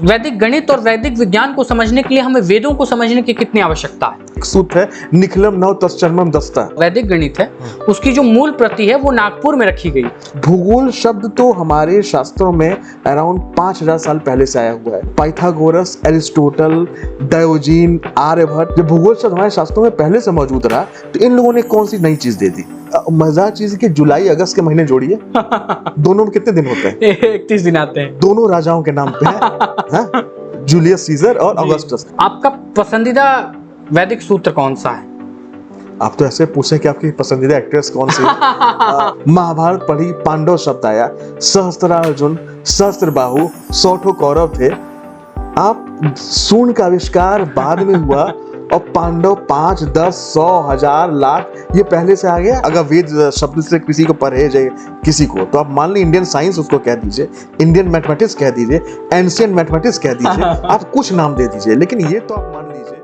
वैदिक गणित और वैदिक विज्ञान को समझने के लिए हमें वेदों को समझने की कितनी आवश्यकता है। सूत्र है निखिलम नव तश्चर्मम दस्ता। वैदिक गणित है, उसकी जो मूल प्रति है वो नागपुर में रखी गई। भूगोल शब्द तो हमारे शास्त्रों में अराउंड 5000 साल पहले से आया हुआ है। पाइथागोरस, एरिस्टोटल, डायोजीन, आर्यभट्ट, जब भूगोल शब्द हमारे शास्त्रों में पहले से मौजूद रहा तो इन लोगों ने कौन सी नई चीज दे दी? मजेदार चीज कि जुलाई अगस्त के महीने जोड़िए दोनों में कितने दिन होते हैं? 31 दिन आते हैं। दोनों राजाओं के नाम पे है, जूलियस सीजर और अगस्टस। आपका पसंदीदा वैदिक सूत्र कौन सा है? आप तो ऐसे पूछे कि आपकी पसंदीदा एक्ट्रेस कौन सी है? महाभारत पढ़ी, पांडव शब्द आया, सहस्त्रार्जुन, सहस्त्रबाहु, 100 कौरव थे। आप सूर्ण का आविष्कार बाद में हुआ और पांडव 5, 10, 100, 1000, लाख ये पहले से आ गया। अगर वेद शब्द से किसी को परहेज है किसी को, तो आप मान ली इंडियन साइंस उसको कह दीजिए, इंडियन मैथमेटिक्स कह दीजिए, एंशिएंट मैथमेटिक्स कह दीजिए, आप कुछ नाम दे दीजिए, लेकिन ये तो आप मान लीजिए।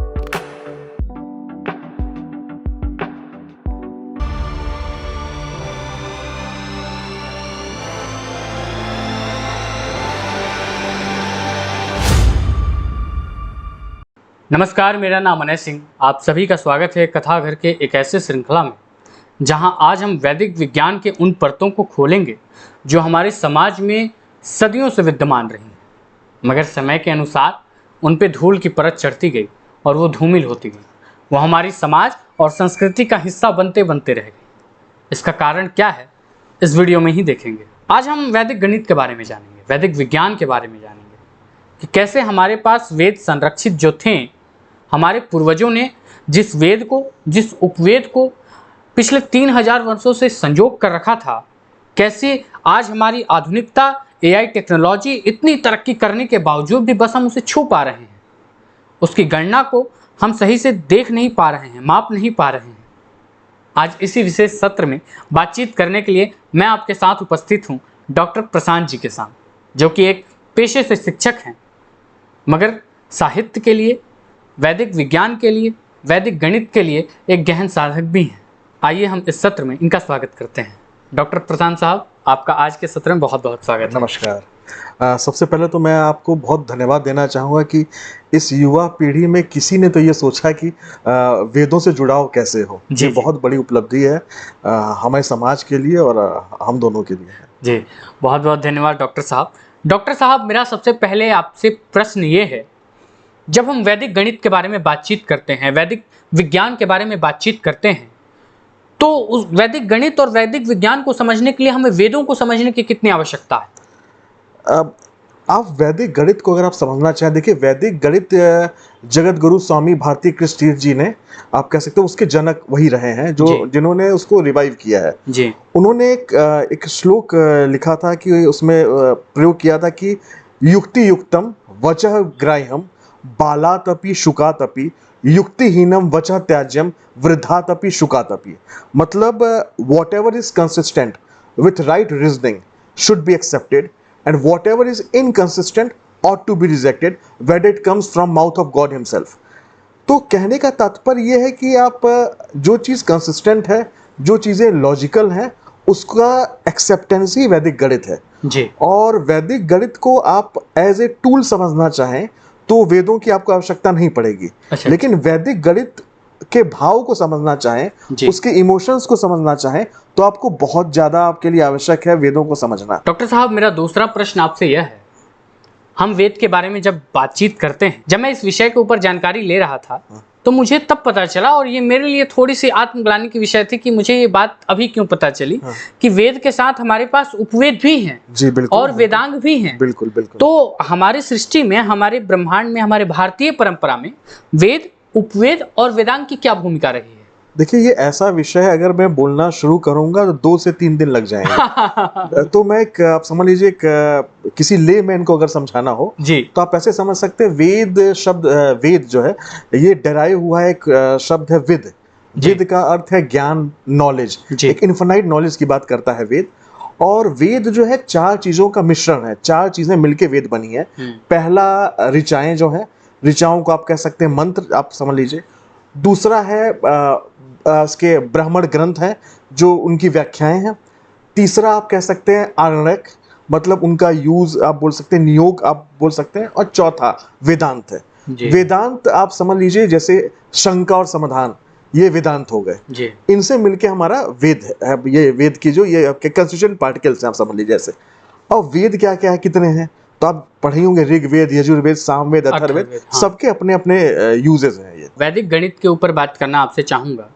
नमस्कार, मेरा नाम अनय सिंह। आप सभी का स्वागत है कथा घर के एक ऐसे श्रृंखला में जहां आज हम वैदिक विज्ञान के उन परतों को खोलेंगे जो हमारे समाज में सदियों से विद्यमान रही हैं, मगर समय के अनुसार उन पे धूल की परत चढ़ती गई और वो धूमिल होती गई। वो हमारी समाज और संस्कृति का हिस्सा बनते बनते रह गई। इसका कारण क्या है, इस वीडियो में ही देखेंगे। आज हम वैदिक गणित के बारे में जानेंगे, वैदिक विज्ञान के बारे में जानेंगे कि कैसे हमारे पास वेद संरक्षित जो थे, हमारे पूर्वजों ने जिस वेद को, जिस उपवेद को पिछले 3000 वर्षों से संजोग कर रखा था, कैसे आज हमारी आधुनिकता, एआई टेक्नोलॉजी इतनी तरक्की करने के बावजूद भी बस हम उसे छू पा रहे हैं, उसकी गणना को हम सही से देख नहीं पा रहे हैं, माप नहीं पा रहे हैं। आज इसी विशेष सत्र में बातचीत करने के लिए मैं आपके साथ उपस्थित हूँ डॉक्टर प्रशांत जी के साथ, जो कि एक पेशे से शिक्षक हैं, मगर साहित्य के लिए, वैदिक विज्ञान के लिए, वैदिक गणित के लिए एक गहन साधक भी हैं। आइए हम इस सत्र में इनका स्वागत करते हैं। डॉक्टर प्रशांत साहब, आपका आज के सत्र में बहुत बहुत स्वागत है। नमस्कार। सबसे पहले तो मैं आपको बहुत धन्यवाद देना चाहूँगा कि इस युवा पीढ़ी में किसी ने तो ये सोचा कि वेदों से जुड़ाव कैसे हो। ये बहुत बड़ी उपलब्धि है हमारे समाज के लिए और हम दोनों के लिए। जी, बहुत बहुत धन्यवाद डॉक्टर साहब। डॉक्टर साहब, मेरा सबसे पहले आपसे प्रश्न ये है, जब हम वैदिक गणित के बारे में बातचीत करते हैं, वैदिक विज्ञान के बारे में बातचीत करते हैं, तो उस वैदिक गणित और वैदिक विज्ञान को समझने के लिए हमें वेदों को समझने की कितनी आवश्यकता है? आप वैदिक गणित को अगर आप समझना चाहें, देखिए वैदिक गणित जगत गुरु स्वामी भारती कृष्ण तीर्थ जी ने, आप कह सकते हो उसके जनक वही रहे हैं जो जिन्होंने उसको रिवाइव किया है। जी। उन्होंने एक श्लोक लिखा था कि उसमें प्रयोग किया था कि युक्ति युक्तम वचः ग्राह्यम बालातपि शुकातपि युक्तिहीनम वचः त्याज्यम वृद्धातपि शुकातपि। मतलब whatever is consistent with right reasoning should be accepted and whatever is inconsistent ought to be rejected when it comes from mouth of God himself। तो कहने का तात्पर्य यह है कि आप जो चीज कंसिस्टेंट है, जो चीजें लॉजिकल हैं, उसका एक्सेप्टेंस ही वैदिक गणित है जी। और वैदिक गणित को आप एज ए टूल समझना चाहें तो वेदों की आपको आवश्यकता नहीं पड़ेगी। अच्छा। लेकिन वैदिक गणित के भाव को समझना चाहें, उसके इमोशंस को समझना चाहें, तो आपको बहुत ज्यादा आपके लिए आवश्यक है वेदों को समझना। डॉक्टर साहब, मेरा दूसरा प्रश्न आपसे यह है, हम वेद के बारे में जब बातचीत करते हैं, जब मैं इस विषय के ऊपर जानकारी ले रहा था तो मुझे तब पता चला, और ये मेरे लिए थोड़ी सी आत्मग्लानि की विषय थी कि मुझे ये बात अभी क्यों पता चली कि वेद के साथ हमारे पास उपवेद भी हैं जी, बिल्कुल, और वेदांग भी हैं। बिल्कुल बिल्कुल। तो हमारे सृष्टि में, हमारे ब्रह्मांड में, हमारे भारतीय परंपरा में वेद, उपवेद और वेदांग की क्या भूमिका रही है? देखिए, ये ऐसा विषय है, अगर मैं बोलना शुरू करूंगा तो 2 से 3 दिन लग जाएंगे। तो मैं आप समझ लीजिए, किसी लेमैन को अगर समझाना हो जी, तो आप ऐसे समझ सकते हैं, वेद शब्द, वेद जो है ये डेराइव हुआ है, एक शब्द है विद। विद का अर्थ है ज्ञान, नॉलेज, एक इन्फिनाइट नॉलेज की बात करता है वेद। और वेद जो है 4 चीजों का मिश्रण है, 4 चीजें मिलके वेद बनी है। पहला ऋचाएं जो है, ऋचाओं को आप कह सकते हैं मंत्र, आप समझ लीजिए। दूसरा है उसके ब्राह्मण ग्रंथ हैं जो उनकी व्याख्याएं हैं। तीसरा आप कह सकते हैं आरण्यक, मतलब उनका यूज आप बोल सकते हैं, नियोग आप बोल सकते हैं, और चौथा वेदांत है। वेदांत आप समझ लीजिए जैसे शंका और समाधान, ये वेदांत हो गए। इनसे मिलके हमारा वेद है, ये वेद की जो ये आपके कंस्टिट्यूएंट पार्टिकल्स हैं आप समझ लीजिए जैसे। और वेद क्या क्या है, कितने हैं तो आप पढ़े होंगे, ऋग्वेद, यजुर्वेद, सामवेद, अथर्ववेद, हाँ। सबके अपने अपने यूजेस हैं। ये वैदिक गणित के ऊपर बात करना आपसे चाहूंगा।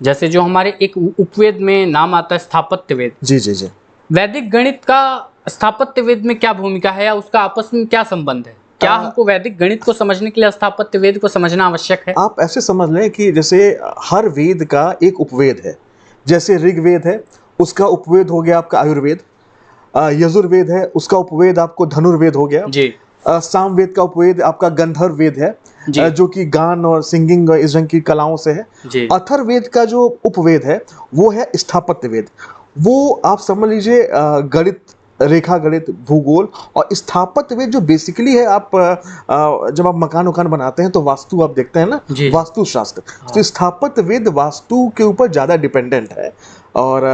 जैसे जो हमारे एक उपवेद में नाम आता है स्थापत्य वेद। जी जी जी। वैदिक गणित का स्थापत्य वेद में क्या भूमिका है या उसका आपस में क्या संबंध है? क्या हमको वैदिक गणित को समझने के लिए स्थापत्य वेद को समझना आवश्यक है? आप ऐसे समझ लें कि जैसे हर वेद का एक उपवेद है। जैसे ऋग्वेद है, उसका उपवेद हो गया आपका आयुर्वेद। यजुर्वेद है, उसका उपवेद आपको धनुर्वेद हो गया जी। सामवेद का उपवेद आपका गंधर्व वेद है, जो कि गान और सिंगिंग इस रंग की कलाओं से है। अथर्ववेद का जो उपवेद है वो है स्थापत्य वेद। वो आप समझ लीजिए गणित, रेखा गणित, भूगोल और स्थापत्य वेद जो बेसिकली है, आप जब आप मकान वकान बनाते हैं तो वास्तु आप देखते हैं ना, वास्तु शास्त्र। तो स्थापत्य वेद वास्तु के ऊपर ज्यादा डिपेंडेंट है। और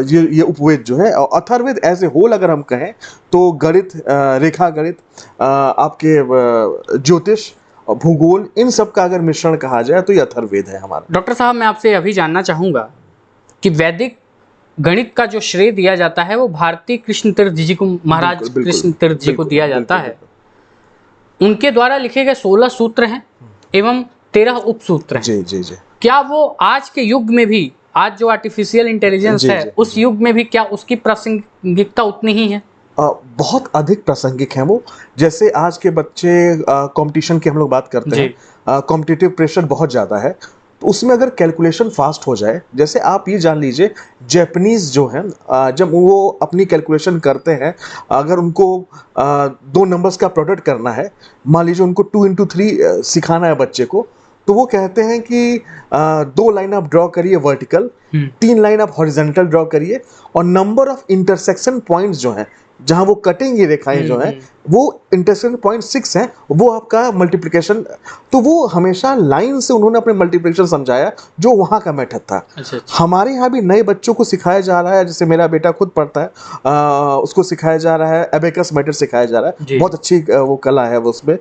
ये उपवेद जो है, और अथर्ववेद एज ए होल अगर हम कहें तो गणित, रेखा गणित, आपके ज्योतिष, भूगोल, इन सब का अगर मिश्रण कहा जाए तो ये अथर्ववेद है हमारा। डॉक्टर साहब, मैं आपसे अभी जानना चाहूंगा कि वैदिक गणित का जो श्रेय दिया जाता है वो भारती कृष्ण तीर्थ जी को, महाराज कृष्ण तीर्थ जी को दिया जाता है। उनके द्वारा लिखे गए 16 सूत्र हैं एवं 13 उपसूत्र हैं। जी जी जी। क्या वो आज के युग में भी, आज जो आर्टिफिशियल इंटेलिजेंस है उस युग में भी क्या उसकी प्रासंगिकता उतनी ही है? बहुत अधिक प्रासंगिक है वो। जैसे आज के बच्चे कंपटीशन की हम लोग बात करते हैं, कॉम्पिटिटिव प्रेशर बहुत ज़्यादा है, तो उसमें अगर कैलकुलेशन फास्ट हो जाए, जैसे आप ये जान लीजिए जैपनीज जो है जब वो अपनी कैलकुलेशन करते हैं, अगर उनको 2 नंबर्स का प्रोडक्ट करना है, मान लीजिए उनको 2 into 3 सिखाना है बच्चे को, तो वो कहते हैं कि 2 लाइन आप ड्रॉ करिए वर्टिकल, 3 लाइन आप हॉरिजॉन्टल ड्रॉ करिए, और नंबर ऑफ इंटरसेक्शन पॉइंट्स जो हैं, जहां वो कटेंगी रेखाएं जो हैं, वो इंटरसेक्शन पॉइंट 6 हैं, वो आपका मल्टीप्लिकेशन। तो वो हमेशा लाइन से उन्होंने अपने मल्टीप्लिकेशन समझाया, जो वहां का मेथड था। अच्छा। हमारे यहाँ भी नए बच्चों को सिखाया जा रहा है, जैसे मेरा बेटा खुद पढ़ता है, उसको सिखाया जा रहा है, एबेकस मेथड सिखाया जा रहा है। बहुत अच्छी वो कला है वो उसमें।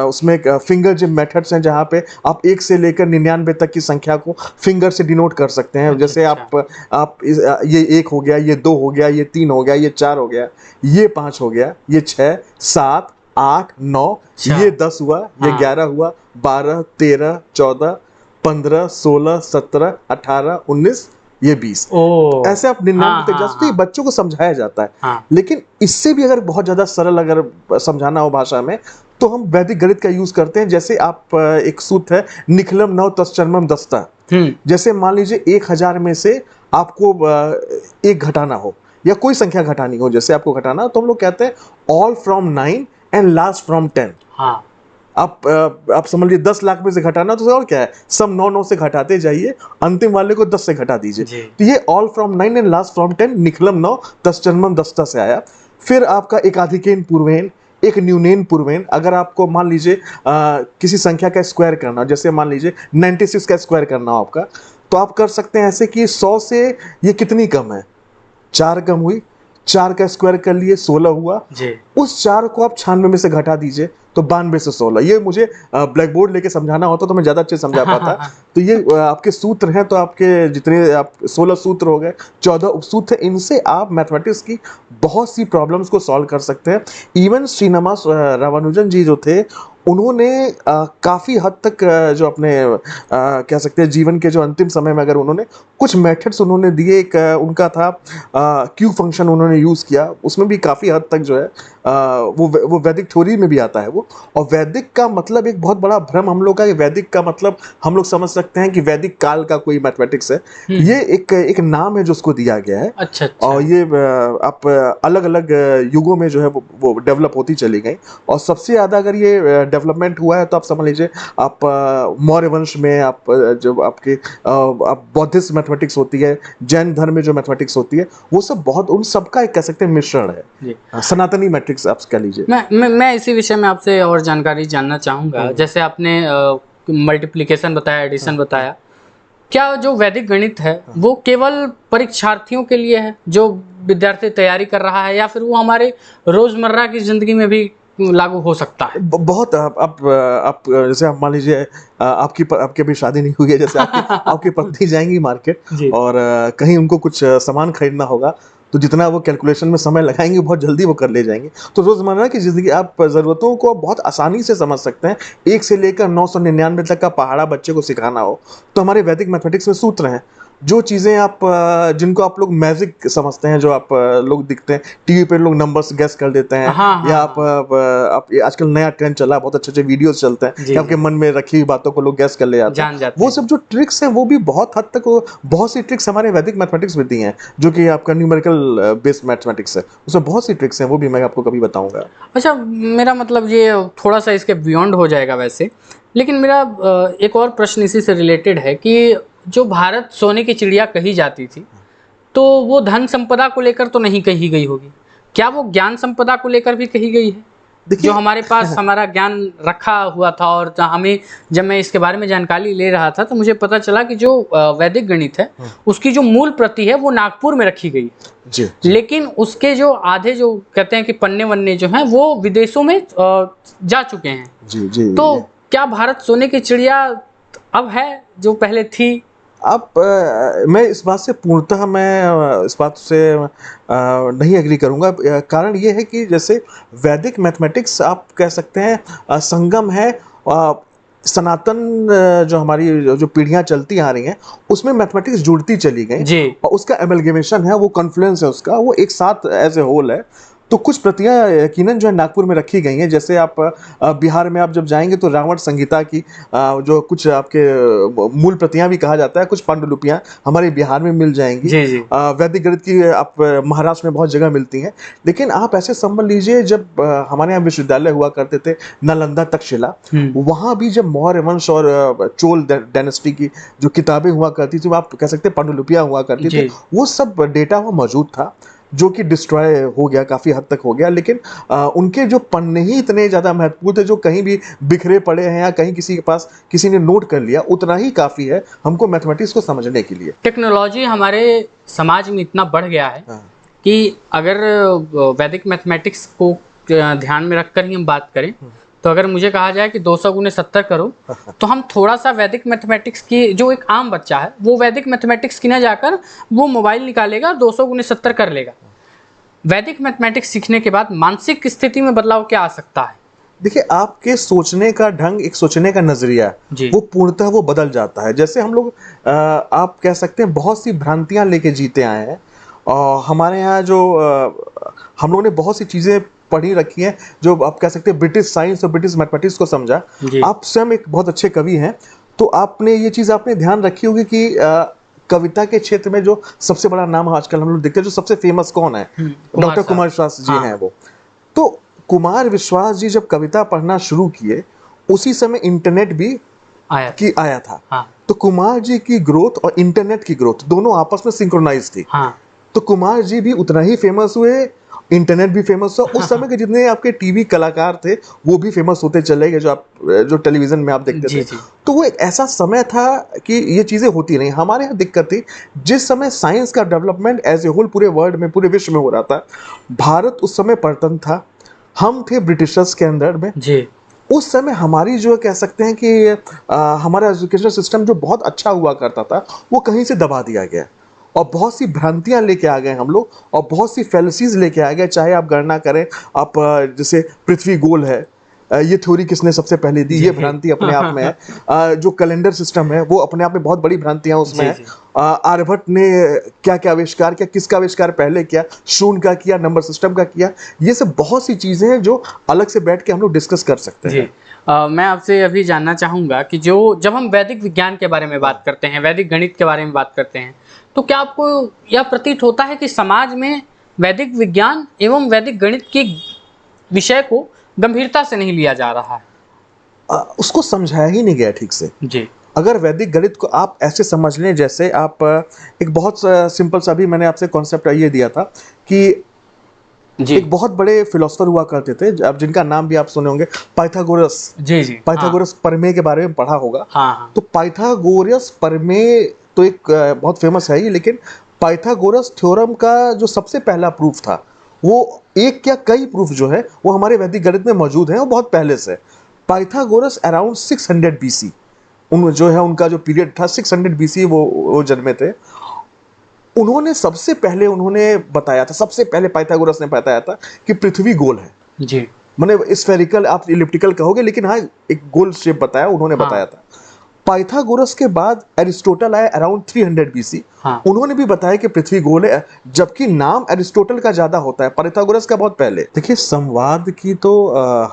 उसमें फिंगर जिम मेथड्स हैं, जहाँ पे आप 1 से लेकर 99 तक की संख्या को फिंगर से डिनोट कर सकते हैं। जैसे आप ये 1 हो गया, ये 2 हो गया, ये 3 हो गया, ये 4 हो गया, ये 5 हो गया, ये 6, 7, 8, 9, ये 10 हुआ, ये 11 हुआ, 12, 13, 14, 15, 16, 17, 18, 19, ये 20। ऐसे आप 99 तक जा सकते हैं। बच्चों को समझाया जाता है। लेकिन इससे भी अगर बहुत ज्यादा सरल अगर समझाना हो भाषा में, तो हम वैदिक गणित का यूज करते हैं। जैसे आप एक सूत्र है, निखिलम नव तश्चर्मम दस्ता। जैसे मान लीजिए 1000 में से आपको 1 घटाना हो या कोई संख्या घटानी हो, जैसे आपको घटाना हो, तो हम लोग कहते हैं all from 9 and last from 10। आप समझ लीजिए 10 लाख में से घटाना, तो और क्या है, सब 9 से घटाते जाइए, अंतिम वाले को 10 से घटा दीजिए। तो ये all from 9 and last from 10 Nikhilam नव तश्चर्मम दस्ता से आया। फिर आपका एकाधिकेन पूर्वेन, एक न्यूनेन पूर्वेन। अगर आपको मान लीजिए किसी संख्या का स्क्वायर करना, जैसे मान लीजिए 96 का स्क्वायर करना हो आपका, तो आप कर सकते हैं ऐसे कि 100 से ये कितनी कम है, 4 कम हुई, 4 का स्क्वायर कर लिए 16 हुआ जी। उस 4 को आप 96 में से घटा दीजिए तो 92 से 16। ये मुझे ब्लैक बोर्ड लेके समझाना होता तो मैं ज्यादा अच्छे समझा पाता। तो ये आपके सूत्र हैं, तो आपके जितने आप 16 सूत्र हो गए, 14 उपसूत्र, इनसे आप मैथमेटिक्स की बहुत सी प्रॉब्लम्स को सॉल्व कर सकते हैं। इवन श्रीनिवास रामानुजन जी जो थे, उन्होंने काफ़ी हद तक जो अपने कह सकते हैं जीवन के जो अंतिम समय में, अगर उन्होंने कुछ मेथड्स उन्होंने दिए, एक उनका था क्यू फंक्शन उन्होंने यूज़ किया, उसमें भी काफ़ी हद तक जो है वो वैदिक थ्योरी में भी आता है वो। और वैदिक का मतलब एक बहुत बड़ा भ्रम हम लोग का, वैदिक का मतलब हम लोग समझ सकते हैं कि वैदिक काल का कोई मैथमेटिक्स है। ये एक नाम है जो उसको दिया गया है। अच्छा। और ये आप अलग अलग युगों में जो है वो डेवलप होती चली गई। और सबसे ज़्यादा अगर ये डेवलपमेंट हुआ है तो आप समझ लीजिए आप मौर्य वंश में, आप जो आपके बौद्धिस्ट मैथमेटिक्स होती है, जैन धर्म में जो मैथमेटिक्स होती है, वो सब बहुत उन सबका एक कह सकते हैं मिश्रण है, सनातनी मैट्रिक्स आप कह लीजिए। मैं इसी विषय में आपसे और जानकारी जानना चाहूँगा। जैसे आपने मल्टीप्लिकेशन बताया, एडिशन बताया, क्या जो वैदिक गणित है वो केवल परीक्षार्थियों के लिए है, जो विद्यार्थी तैयारी कर रहा है या फिर वो हमारे रोजमर्रा की जिंदगी में भी लागू हो सकता है? बहुत आप जैसे आप मान लीजिए आपकी अभी शादी नहीं हुई है, जैसे आपकी पत्नी जाएंगी मार्केट और कहीं उनको कुछ सामान खरीदना होगा, तो जितना वो कैलकुलेशन में समय लगाएंगे बहुत जल्दी वो कर ले जाएंगे। तो रोजमर्रा की जिंदगी आप ज़रूरतों को बहुत आसानी से समझ सकते हैं। 1 से लेकर 999 तक का पहाड़ा बच्चे को सिखाना हो तो हमारे वैदिक मैथमेटिक्स में सूत्र हैं। जो चीज़ें आप जिनको आप लोग मैजिक समझते हैं, जो आप लोग दिखते हैं टीवी पे, लोग नंबर्स गेस कर देते हैं, या आप आजकल नया ट्रेंड चला, बहुत अच्छे वीडियोस चलते हैं कि आपके मन में रखी हुई बातों को लोग गेस कर ले जाते हैं। वो सब जो ट्रिक्स हैं वो भी बहुत हद तक बहुत सी ट्रिक्स हमारे वैदिक मैथमेटिक्स में दी हैं, जो कि आपका न्यूमेरिकल बेस्ड मैथमेटिक्स है, उसमें बहुत सी ट्रिक्स हैं, वो भी मैं आपको कभी बताऊंगा। अच्छा, मेरा मतलब ये थोड़ा सा इसके बियॉन्ड हो जाएगा वैसे, लेकिन मेरा एक और प्रश्न इसी से रिलेटेड है कि जो भारत सोने की चिड़िया कही जाती थी, तो वो धन संपदा को लेकर तो नहीं कही गई होगी, क्या वो ज्ञान संपदा को लेकर भी कही गई है? जो हमारे पास हमारा ज्ञान रखा हुआ था, और हमें जब मैं इसके बारे में जानकारी ले रहा था तो मुझे पता चला कि जो वैदिक गणित है उसकी जो मूल प्रति है वो नागपुर में रखी गई जी। लेकिन उसके जो आधे जो कहते हैं कि पन्ने वन्ने जो हैं वो विदेशों में जा चुके हैं। जी। तो क्या भारत सोने की चिड़िया अब है जो पहले थी? अब मैं इस बात से पूर्णतः मैं इस बात से नहीं एग्री करूंगा। कारण ये है कि जैसे वैदिक मैथमेटिक्स आप कह सकते हैं संगम है, सनातन जो हमारी जो पीढ़ियां चलती आ रही हैं उसमें मैथमेटिक्स जुड़ती चली गई और उसका एमलगेमेशन है, वो कॉन्फ्लुएंस है उसका, वो एक साथ एज ए होल है। तो कुछ प्रतियां यकीनन जो है नागपुर में रखी गई हैं। जैसे आप बिहार में आप जब जाएंगे तो रावण संहिता की जो कुछ आपके मूल प्रतियां भी कहा जाता है, कुछ पांडुलिपियां हमारे बिहार में मिल जाएंगी। वैदिक गणित की आप महाराष्ट्र में बहुत जगह मिलती हैं। लेकिन आप ऐसे समझ लीजिए, जब हमारे यहाँ विश्वविद्यालय हुआ करते थे नालंदा तक्षशिला, वहाँ भी जब मौर्य वंश और चोल डायनेस्टी की जो किताबें हुआ करती थी, आप कह सकते हैं पांडुलिपियां हुआ करती थी, वो सब डेटा वो मौजूद था, जो कि डिस्ट्रॉय हो गया, काफ़ी हद तक हो गया। लेकिन उनके जो पन्ने ही इतने ज़्यादा महत्वपूर्ण थे, जो कहीं भी बिखरे पड़े हैं या कहीं किसी के पास किसी ने नोट कर लिया, उतना ही काफ़ी है हमको मैथमेटिक्स को समझने के लिए। टेक्नोलॉजी हमारे समाज में इतना बढ़ गया है कि अगर वैदिक मैथमेटिक्स को ध्यान में रखकर ही हम बात करें तो अगर मुझे कहा जाए कि 200 गुने 70 करो, तो हम थोड़ा सा वैदिक मैथमेटिक्स की, जो एक आम बच्चा है वो वैदिक मैथमेटिक्स की ना जाकर वो मोबाइल निकालेगा, 200 गुने 70 कर लेगा। वैदिक मैथमेटिक्स सीखने के बाद मानसिक स्थिति में बदलाव क्या आ सकता है? देखिए, आपके सोचने का ढंग, एक सोचने का नजरिया, वो पूर्णतः वो बदल जाता है। जैसे हम लोग आप कह सकते हैं बहुत सी भ्रांतियां लेके जीते आए हैं, और हमारे यहाँ जो हम लोगों ने बहुत सी चीजें पढ़ी रखी हैं, जो आप कह सकते हैं ब्रिटिश साइंस और ब्रिटिश मैथमेटिक्स को समझा। आप स्वयं एक बहुत अच्छे कवि हैं, तो आपने ये चीज आपने ध्यान रखी होगी कि कविता के क्षेत्र में जो सबसे बड़ा नाम आजकल हम लोग देखते हैं, जो सबसे फेमस कौन है? डॉक्टर कुमार विश्वास जी हैं वो। तो कुमार विश्वास जी जब कविता पढ़ना शुरू किए, उसी समय इंटरनेट भी आया था। तो कुमार जी की ग्रोथ और इंटरनेट की ग्रोथ दोनों आपस में सिंक्रोनाइज थी। तो कुमार जी भी उतना ही फेमस हुए, इंटरनेट भी फेमस हुआ। उस समय के जितने आपके टीवी कलाकार थे वो भी फेमस होते चले गए, जो टेलीविजन में आप देखते थे। तो वो एक ऐसा समय था कि ये चीजें होती नहीं। हमारे यहाँ दिक्कत थी, जिस समय साइंस का डेवलपमेंट एज ए होल पूरे वर्ल्ड में, पूरे विश्व में हो रहा था, भारत उस समय परतंत्र था, हम थे ब्रिटिशर्स के अंदर में। उस समय हमारी जो कह सकते हैं कि हमारा एजुकेशन सिस्टम जो बहुत अच्छा हुआ करता था, वो कहीं से दबा दिया गया और बहुत सी भ्रांतियां लेके आ गए हम लोग, और बहुत सी फैलसीज लेके आ गए। चाहे आप गणना करें, आप जैसे पृथ्वी गोल है, ये थ्योरी किसने सबसे पहले दी, ये भ्रांति अपने आप में है। जो कैलेंडर सिस्टम है वो अपने आप में बहुत बड़ी भ्रांतियां उसमें है। आर्यभट्ट ने क्या क्या आविष्कार किया, किसका आविष्कार पहले किया, शून्य का किया, नंबर सिस्टम का किया, ये सब बहुत सी चीजें हैं जो अलग से बैठ के हम लोग डिस्कस कर सकते हैं। मैं आपसे अभी जानना चाहूंगा कि जब हम वैदिक विज्ञान के बारे में बात करते हैं, वैदिक गणित के बारे में बात करते हैं, तो क्या आपको यह प्रतीत होता है कि समाज में वैदिक विज्ञान एवं वैदिक गणित के विषय को गंभीरता से नहीं लिया जा रहा है? उसको समझाया ही नहीं गया ठीक से। अगर वैदिक गणित को आप ऐसे समझ लें, जैसे आप एक बहुत सिंपल सा, भी मैंने आपसे कॉन्सेप्ट ये दिया था कि एक बहुत बड़े फिलोसफर हुआ करते थे, अब जिनका नाम भी आप सुने होंगे, पाइथागोरस। पाइथागोरस प्रमेय के बारे में पढ़ा होगा। तो पाइथागोरस प्रमेय तो एक बहुत फेमस है ही, लेकिन पाइथागोरस थ्योरम का जो सबसे पहला प्रूफ था, वो एक या कई प्रूफ जो है वो हमारे वैदिक गणित में मौजूद हैं, वो बहुत पहले से। पाइथागोरस अराउंड 600 बीसी उन जो है उनका जो पीरियड था 600 बीसी वो जन्मे थे। उन्होंने बताया था, सबसे पहले पाइथागोरस ने बताया था कि पृथ्वी गोल है जी। माने स्फेरिकल, आप इलिप्टिकल कहोगे लेकिन हाँ एक गोल शेप बताया उन्होंने, हाँ। बताया था। पाइथागोरस के बाद एरिस्टोटल आए अराउंड 300 बीसी। हाँ। उन्होंने भी बताया कि पृथ्वी गोल है, जबकि नाम एरिस्टोटल का ज्यादा होता है, पाइथागोरस का बहुत पहले। देखिए संवाद की तो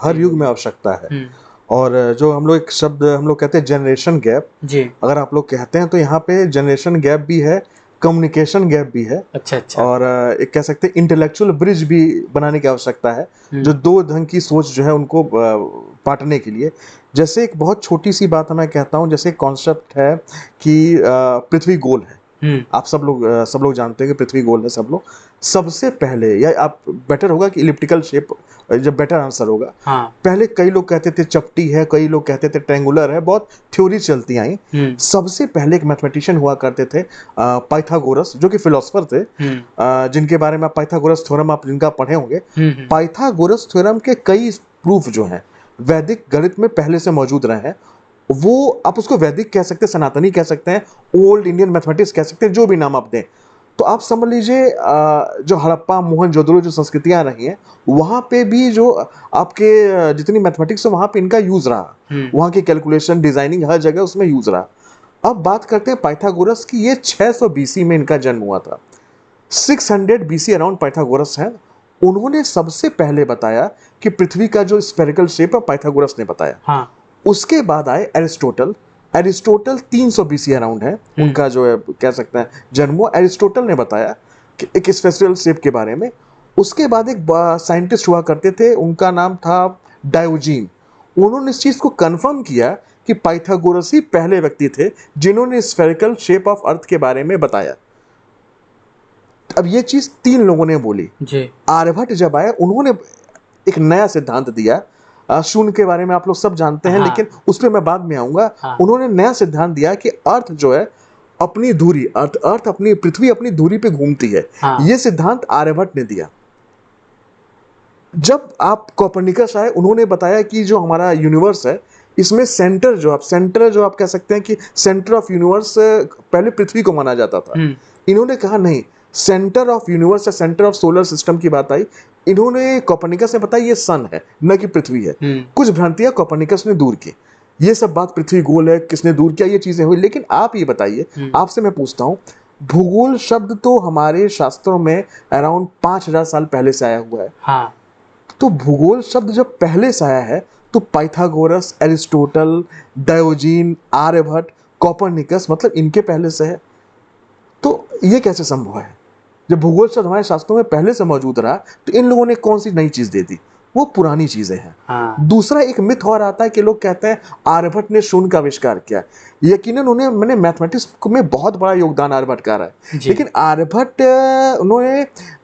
हर युग में आवश्यकता है, और जो हम लोग एक शब्द हम लोग कहते हैं जनरेशन गैप जी, अगर आप लोग कहते हैं तो यहाँ पे जनरेशन गैप भी है, कम्युनिकेशन गैप भी है। अच्छा। और एक कह सकते हैं इंटेलेक्चुअल ब्रिज भी बनाने की आवश्यकता है, जो दो ढंग की सोच जो है उनको बांटने के लिए। जैसे एक बहुत छोटी सी बात मैं कहता हूँ, जैसे कॉन्सेप्ट है कि पृथ्वी गोल है, आप सब लोग जानते हैं कि पृथ्वी गोल है सब लोग। सबसे पहले, या आप बेटर होगा कि इलिप्टिकल शेप जब बेटर आंसर होगा। हाँ। पहले कई लोग कहते थे चपटी है, कई लोग कहते थे ट्रायंगुलर है, बहुत थ्योरी चलती आई। सबसे पहले एक मैथमेटिशियन हुआ करते थे पाइथागोरस, जो कि फिलोसोफर थे, जिनके बारे में पाइथागोरस थ्योरम आप जिनका पढ़े होंगे। पाइथागोरस थ्योरम के कई प्रूफ जो हैं वैदिक गणित में पहले से मौजूद रहे हैं। वो आप उसको वैदिक कह सकते हैं, सनातनी कह सकते हैं, ओल्ड इंडियन मैथमेटिक्स कह सकते हैं, जो भी नाम आप दें। तो आप समझ लीजिए जो हड़प्पा मोहनजोदड़ो जो संस्कृतियां रही हैं, वहां पे भी जो आपके जितनी मैथमेटिक्स है वहां पे इनका यूज रहा, वहां की कैलकुलेशन, डिजाइनिंग, हर जगह उसमें यूज रहा। अब बात करते हैं पाइथागोरस की। ये 600 बीसी में इनका जन्म हुआ था। 600 बीसी अराउंड पाइथागोरस है। उन्होंने सबसे पहले बताया कि पृथ्वी का जो स्फेरिकल शेप है पाइथागोरस ने बताया। हाँ। उसके बाद आए एरिस्टोटल। एरिस्टोटल 300 बीसी अराउंड है, उनका जो है कह सकते हैं जन्म हुआ। एरिस्टोटल ने बताया कि एक स्फेरिकल शेप के बारे में। उसके बाद एक साइंटिस्ट हुआ करते थे, उनका नाम था डायोजीन। उन्होंने इस चीज को कंफर्म किया कि पाइथागोरस ही पहले व्यक्ति थे जिन्होंने स्फेरिकल शेप ऑफ अर्थ के बारे में बताया। अब ये चीज 3 लोगों ने बोली जी। आर्यभट्ट जब आए, उन्होंने एक नया सिद्धांत दिया। शून्य के बारे में आप लोग सब जानते हैं, हाँ। लेकिन उस पर मैं बाद में आऊंगा। हाँ। उन्होंने नया सिद्धांत दिया कि अर्थ जो है अपनी धुरी, अर्थ अपनी, पृथ्वी अपनी धुरी पे घूमती है। हाँ। ये सिद्धांत आर्यभट्ट ने दिया। जब आप कोपरनिकस आए, उन्होंने बताया कि जो हमारा यूनिवर्स है इसमें सेंटर जो आप कह सकते हैं कि सेंटर ऑफ यूनिवर्स पहले पृथ्वी को माना जाता था। इन्होंने कहा नहीं, सेंटर ऑफ यूनिवर्स या सेंटर ऑफ सोलर सिस्टम की बात आई। इन्होंने कोपरनिकस ने बताया ये सन है, न कि पृथ्वी है। कुछ भ्रांतियां कोपरनिकस ने दूर की। ये सब बात पृथ्वी गोल है किसने दूर किया, ये चीजें हुई। लेकिन आप ये बताइए, आपसे मैं पूछता हूं, भूगोल शब्द तो हमारे शास्त्रों में अराउंड 5000 साल पहले से आया हुआ है। हाँ। तो भूगोल शब्द जब पहले से आया है तो पाइथागोरस, एरिस्टोटल, डायोजीन, आर्यभट्ट, कोपरनिकस, मतलब इनके पहले से है। तो ये कैसे संभव है? जब भूगोल शब्द हमारे शास्त्रों में पहले से मौजूद रहा तो इन लोगों ने कौन सी नई चीज दे दी? वो पुरानी चीजें हैं। हाँ। दूसरा एक मिथ और आता है कि लोग कहते हैं आर्यभट्ट ने शून्य का आविष्कार किया। यकीनन मैंने मैथमेटिक्स में बहुत बड़ा योगदान आर्यभट्ट का रहा है, लेकिन आर्यभट्ट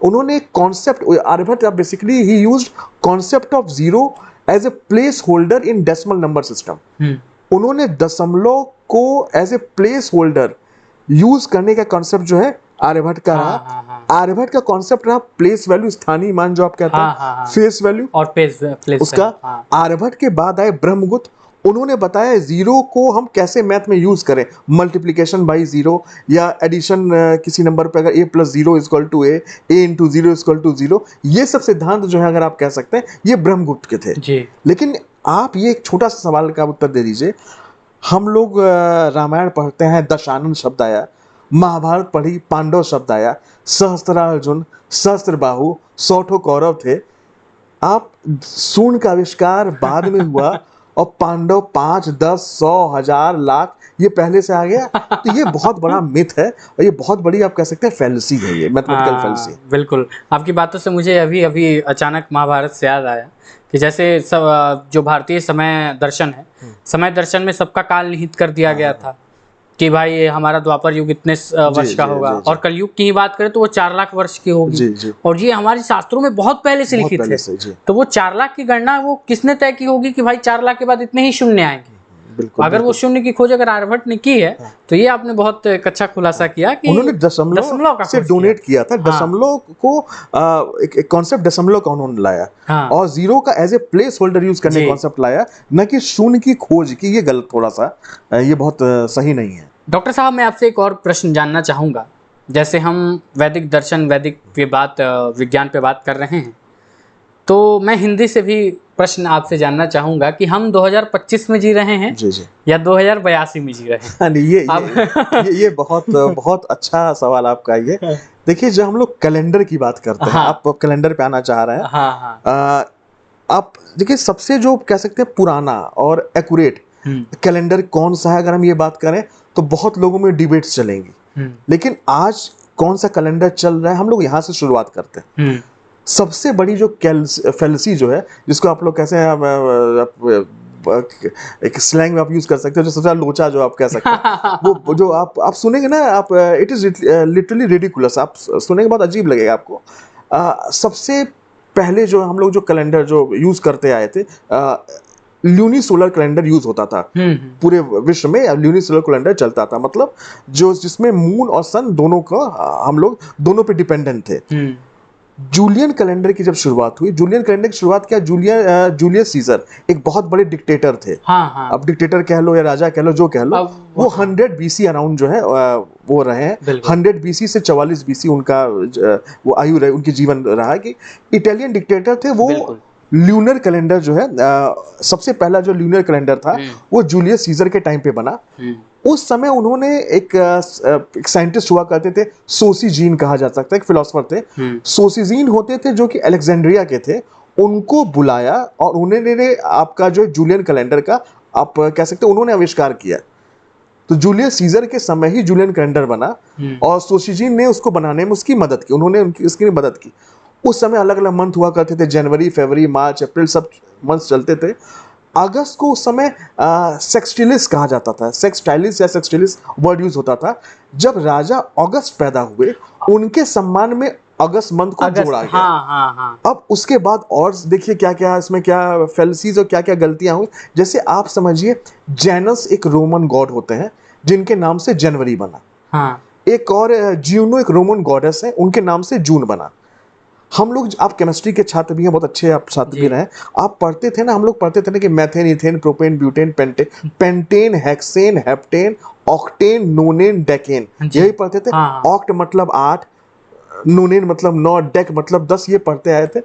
उन्होंने कॉन्सेप्ट, आर्यभट्ट बेसिकली ही used concept of zero as a place holder in decimal number system. उन्होंने दशमलव को as a place holder use करने का कॉन्सेप्ट जो है आर्यभट्ट का रहा। आर्यभट्ट का कॉन्सेप्ट रहा प्लेस वैल्यू, स्थानीय मान जो आप कहते हैं, फेस वैल्यू और प्लेस उसका। आर्यभट्ट के बाद आए ब्रह्मगुप्त। उन्होंने बताया जीरो को हम कैसे मैथ में यूज करें, मल्टीप्लिकेशन बाई जीरो या एडिशन किसी नंबर पे, अगर a + 0 = a, a × 0 = 0, ये सब सिद्धांत जो है अगर आप कह सकते हैं ये ब्रह्मगुप्त के थे जी। लेकिन आप ये एक छोटा सा सवाल का उत्तर दे दीजिए। हम लोग रामायण पढ़ते हैं, दशानन शब्द आया। महाभारत पढ़ी, पांडव शब्द आया। सहस्त्रार्जुन, सहस्त्रबाहु, 100 कौरव थे। आप शून्य का आविष्कार बाद में हुआ और पांडव 5, 10, 100, 1000, लाख ये पहले से आ गया। तो ये बहुत बड़ा मिथ है और ये बहुत बड़ी आप कह सकते हैं फैलेसी है, ये मैथमेटिकल फैलेसी। बिल्कुल, आपकी बातों से मुझे अभी अचानक महाभारत से याद आया कि जैसे सब जो भारतीय समय दर्शन है, समय दर्शन में सबका काल निहित कर दिया गया था कि भाई हमारा द्वापर युग इतने वर्ष का होगा, और कलयुग की बात करें तो वो 4 लाख वर्ष की होगी। और ये हमारे शास्त्रों में बहुत पहले से लिखित है। तो वो 4 लाख की गणना वो किसने तय की होगी कि भाई 4 लाख के बाद इतने ही शून्य आएंगे? बिल्कुल, अगर वो शून्य की खोज अगर आर्यभट्ट ने की है तो ये आपने बहुत एक अच्छा खुलासा किया कि उन्होंने दशमलव से डोनेट किया था। दशमलव को एक कॉन्सेप्ट दशमलव का उन्होंने लाया और जीरो का as a place holder use करने का कॉन्सेप्ट लाया, न कि शून्य की खोज की। ये गलत, थोड़ा सा ये बहुत सही नहीं है। डॉक्टर साहब, मैं आपसे एक और प्रश्न जानना चाहूंगा। जैसे हम वैदिक दर्शन, वैदिक विज्ञान पे बात कर रहे हैं, तो मैं हिंदी से भी प्रश्न आपसे जानना चाहूंगा कि हम 2025 में जी रहे हैं जी जी या 2082 में जी रहे हैं? ये बहुत अच्छा सवाल आपका। ये देखिए, जब हम लोग कैलेंडर की बात करते हैं, आप कैलेंडर पे आना चाह रहे हैं। आप देखिए, सबसे जो कह सकते हैं पुराना और एक्यूरेट कैलेंडर कौन सा है, अगर हम ये बात करें तो बहुत लोगों में डिबेट्स चलेंगी। लेकिन आज कौन सा कैलेंडर चल रहा है, हम लोग यहाँ से शुरुआत करते हैं। सबसे बड़ी जो फैलेसी जो है, जिसको आप लोग कैसे एक स्लैंग में आप यूज कर सकते हो, जो सबसे लोचा जो आप कह सकते हैं, वो जो आप सुनेंगे ना, आप इट इज लिटरली रिडिकुलस, आप सुनेंगे बहुत अजीब लगेगा आपको। सबसे पहले जो हम लोग जो कैलेंडर जो यूज करते आए थे, ल्यूनी सोलर कैलेंडर यूज होता था। पूरे विश्व में ल्यूनी सोलर कैलेंडर चलता था, मतलब जो जिसमें मून और सन दोनों का हम लोग दोनों पे डिपेंडेंट थे। जूलियन कैलेंडर की जब शुरुआत हुई, जूलियन कैलेंडर की शुरुआत क्या, जूलियस सीजर एक बहुत बड़े डिक्टेटर थे। अब डिक्टेटर कह लो या राजा कह लो, जो कह लो, वो 100 बीसी अराउंड जो है वो रहे हैं। 100 बीसी से 44 बीसी उनका वो आयु रहे, उनकी जीवन रहा कि इटालियन डिक्टेटर थे वो। ल्यूनर कैलेंडर जो है, सबसे पहला जो ल्यूनर कैलेंडर था वो जूलियस सीजर के टाइम पे बना। उस समय उन्होंने एक साइंटिस्ट हुआ करते थे, सोसीजीन कहा जा सकता है, एक फिलोसोफर थे। सोसीजीन होते थे जो कि अलेक्जेंड्रिया के थे। उनको बुलाया और उन्होंने आपका जो जूलियन कैलेंडर का आप कह सकते हैं उन्होंने आविष्कार किया। तो जूलियस सीजर के समय ही जूलियन कैलेंडर बना और सोसीजीन ने उसको बनाने में उसकी मदद की, उन्होंने उसकी मदद की। उस समय अलग अलग मंथ हुआ करते थे, जनवरी, फरवरी, मार्च, अप्रैल, सब मंथ चलते थे। अगस्त को उस समय सेक्सटिलिस कहा जाता था, सेक्सटाइलिस या सेक्सटिलिस वर्ड यूज होता था। जब राजा अगस्त पैदा हुए, उनके सम्मान में अगस्त मंथ को जोड़ा गया। अब उसके बाद और देखिए क्या क्या इसमें क्या फेलिसीज और क्या क्या गलतियां हुई। जैसे आप समझिए, जेनस एक रोमन गॉड होते हैं जिनके नाम से जनवरी बना। एक और ज्यूनो एक रोमन गॉडेस है, उनके नाम से जून बना। हम लोग, आप केमिस्ट्री के छात्र भी हैं, बहुत अच्छे आप छात्र भी रहे, आप पढ़ते थे ना, हम लोग पढ़ते थे ना कि methane, ethane, propane, butane, pentane, hexane, heptane, octane, नोनेन, decane, यही पढ़ते थे। ऑक्ट मतलब 8, नोनेन मतलब 9, डेक मतलब 10, ये पढ़ते आए थे।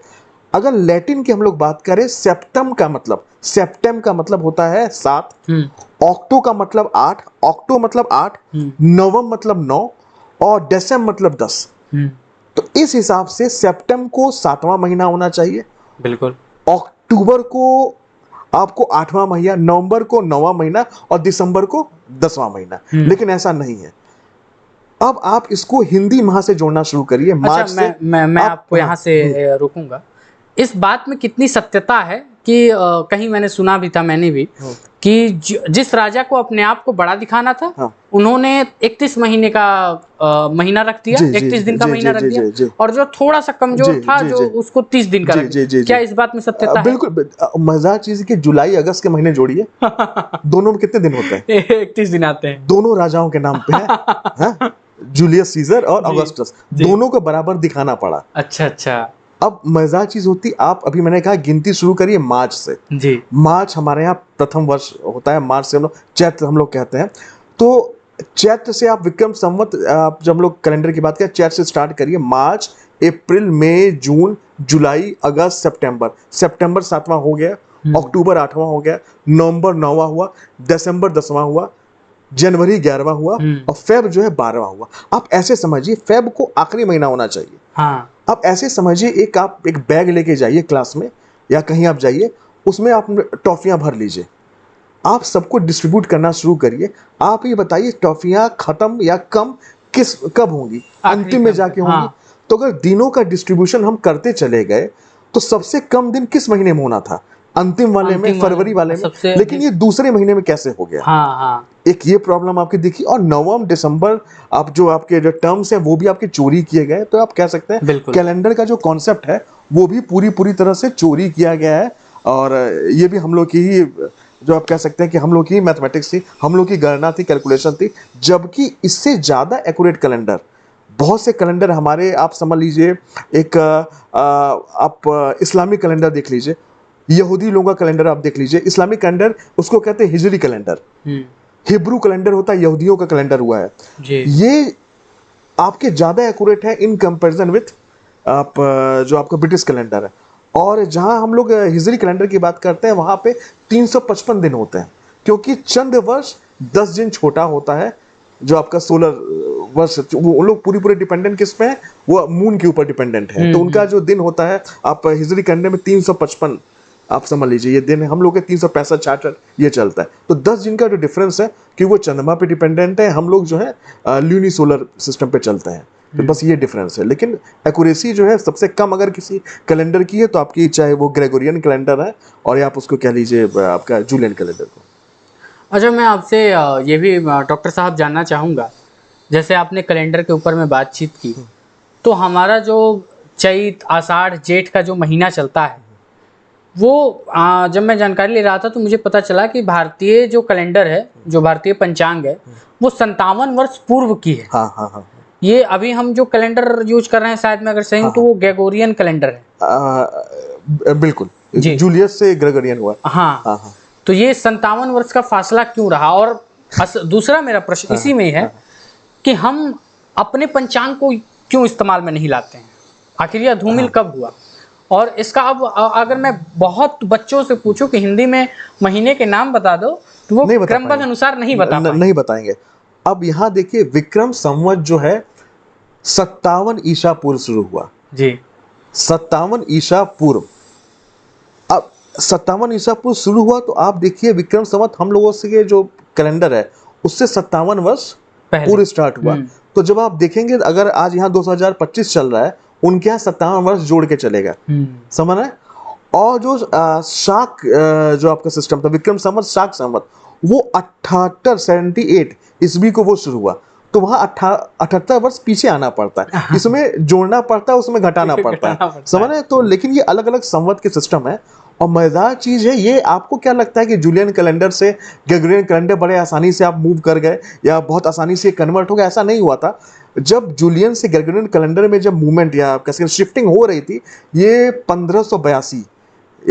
अगर लैटिन की हम लोग बात करें, सेप्टम का मतलब होता है 7, ऑक्टो का मतलब 8, ऑक्टो मतलब 8, नवम मतलब 9 और डेसम मतलब 10। तो इस हिसाब से सितंबर को 7वां महीना होना चाहिए, बिल्कुल। अक्टूबर को आपको 8वां महीना, नवंबर को 9वां महीना और दिसंबर को 10वां महीना। लेकिन ऐसा नहीं है। अब आप इसको हिंदी माह से जोड़ना शुरू करिए। मार्च से मैं आपको यहाँ से रोकूंगा। इस बात में कितनी सत्यता है कि कहीं मैंने सुना भी था, मैंने भी, कि जिस राजा को अपने आप को बड़ा दिखाना था, उन्होंने 31 महीने का महीना रख दिया, 31 दिन का महीना रख दिया, और जो थोड़ा सा कमजोर था जो उसको 30 दिन का रख दिया। क्या इस बात में सत्यता है? बिल्कुल। मजेदार चीज कि जुलाई अगस्त के महीने जोड़िए, दोनों में कितने दिन होते हैं? 31 दिन आते हैं। दोनों राजाओं के नाम पे है, जूलियस सीजर और अगस्टस, दोनों को बराबर दिखाना पड़ा। अच्छा। अब मजेदार चीज होती, आप अभी मैंने कहा गिनती शुरू करिए मार्च से जी। मार्च हमारे यहाँ प्रथम वर्ष होता है, मार्च से हम लोग चैत्र हम लोग कहते हैं। तो चैत्र से आप विक्रम संवत, आप जब हम लोग कैलेंडर की बात करें, चैत्र से स्टार्ट करिए। मार्च, अप्रैल, मई, जून, जुलाई, अगस्त, सितंबर 7वां हो गया, अक्टूबर 8वां हो गया, नवंबर 9वां हुआ, दिसंबर 10वां हुआ, जनवरी 11वां हुआ और फेब जो है 12वां हुआ। आप ऐसे समझिए, फेब को आखिरी महीना होना चाहिए। आप ऐसे समझिए, आप एक बैग लेके जाइए क्लास में या कहीं आप जाइए, उसमें आप टॉफियां भर लीजिए, आप सबको डिस्ट्रीब्यूट करना शुरू करिए। आप ये बताइए टॉफियां खत्म या कम कब होंगी? अंतिम में जाके होंगी। तो अगर दिनों का डिस्ट्रीब्यूशन हम करते चले गए तो सबसे कम दिन किस महीने में होना था? अंतिम वाले में, फरवरी वाले में। लेकिन ये दूसरे महीने में कैसे हो गया? एक ये प्रॉब्लम आपकी दिखी। और नवंबर, दिसंबर, आप जो आपके जो टर्म्स है वो भी आपके चोरी किए गए। तो आप कह सकते हैं कैलेंडर का जो कॉन्सेप्ट है वो भी पूरी तरह से चोरी किया गया है। और ये भी हम लोग की ही जो आप कह सकते हैं कि हम लोग की मैथमेटिक्स थी, हम लोग की गणना थी, कैलकुलेशन थी, जबकि इससे ज़्यादा एक्यूरेट कैलेंडर बहुत से कैलेंडर हमारे, आप समझ लीजिए एक आप इस्लामिक कैलेंडर देख लीजिए, यहूदी लोगों का कैलेंडर आप देख लीजिए, इस्लामिक कैलेंडर उसको कहते हैं हिजरी कैलेंडर, हिब्रू कैलेंडर होता है यहूदियों का कैलेंडर हुआ है जी। ये आपके ज़्यादा एक्यूरेट है इन कंपैरिजन विथ आप जो आपका ब्रिटिश कैलेंडर है। और जहां हम लोग हिजरी कैलेंडर की बात करते हैं वहां पे 355 दिन होते हैं, क्योंकि चंद्र वर्ष 10 दिन छोटा होता है। जो आपका सोलर वर्ष, वो लोग पूरी पूरी डिपेंडेंट किस पे है, वो मून के ऊपर डिपेंडेंट है, तो उनका जो दिन होता है आप हिजरी कैलेंडर में 355 आप समझ लीजिए ये दिन है। हम लोग के 365 66 ये चलता है, तो 10 दिन का जो डिफरेंस है कि वो चंद्रमा पे डिपेंडेंट है, हम लोग जो है ल्यूनी सोलर सिस्टम पे चलते हैं, तो बस ये डिफरेंस है। लेकिन एक्यूरेसी जो है सबसे कम अगर किसी कैलेंडर की है तो आपकी, चाहे वो ग्रेगोरियन कैलेंडर है और या आप उसको कह लीजिए आपका जूलियन कैलेंडर को। अच्छा, मैं आपसे ये भी डॉक्टर साहब जानना चाहूँगा, जैसे आपने कैलेंडर के ऊपर में बातचीत की, तो हमारा जो चैत आषाढ़ जेठ का जो महीना चलता है, वो जब मैं जानकारी ले रहा था तो मुझे पता चला कि भारतीय जो कैलेंडर है, जो भारतीय पंचांग है, वो 57 वर्ष पूर्व की है। हाँ हाँ हाँ। ये अभी हम जो कैलेंडर यूज कर रहे हैं, शायद मैं अगर सही हूँ तो वो ग्रेगोरियन कैलेंडर है। बिल्कुल जी। जूलियस से ग्रेगोरियन हुआ। हाँ हाँ हाँ। तो ये 57 वर्ष का फासला क्यों रहा? और दूसरा मेरा प्रश्न इसी में ही है कि हम अपने पंचांग को क्यों इस्तेमाल में नहीं लाते हैं? आखिर यह धूमिल कब हुआ? और इसका अब अगर मैं बहुत बच्चों से पूछूं कि हिंदी में महीने के नाम बता दो, तो वो क्रमबद्ध अनुसार नहीं नहीं बताएंगे। अब यहाँ देखिए, विक्रम संवत जो है 57 ईसा पूर्व शुरू हुआ जी। 57 ईसा पूर्व। अब 57 ईसा पूर्व शुरू हुआ तो आप देखिए विक्रम संवत हम लोगों से जो कैलेंडर है उससे 57 वर्ष पूर्व स्टार्ट हुआ। तो जब आप देखेंगे, अगर आज यहाँ 2025 चल रहा है, उनके यहाँ 57 वर्ष जोड़ के चलेगा, समझ रहे हैं? और जो शाक जो आपका सिस्टम था विक्रम संवत शाक संवत, वो 78 ईस्वी को वो शुरू हुआ, तो वहाँ 78 वर्ष पीछे आना पड़ता है, इसमें जोड़ना पड़ता है, उसमें घटाना पड़ता है, समझ रहे हैं? तो लेकिन ये अलग अलग संवत के सिस्टम है। और मजेदार चीज है ये, आपको क्या लगता है कि जूलियन कैलेंडर से ग्रेगोरियन कैलेंडर बड़े आसानी से आप मूव कर गए या बहुत आसानी से कन्वर्ट हो गया? ऐसा नहीं हुआ था। जब जूलियन से ग्रेगोरियन कैलेंडर में जब मूवमेंट या कैसे शिफ्टिंग हो रही थी, ये 1582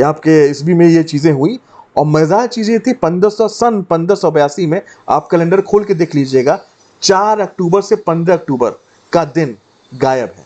आपके ईस्वी में ये चीजें हुई। और मजेदार चीजें थी, 1582 में आप कैलेंडर खोल के देख लीजिएगा, 4 अक्टूबर से 15 अक्टूबर का दिन गायब है।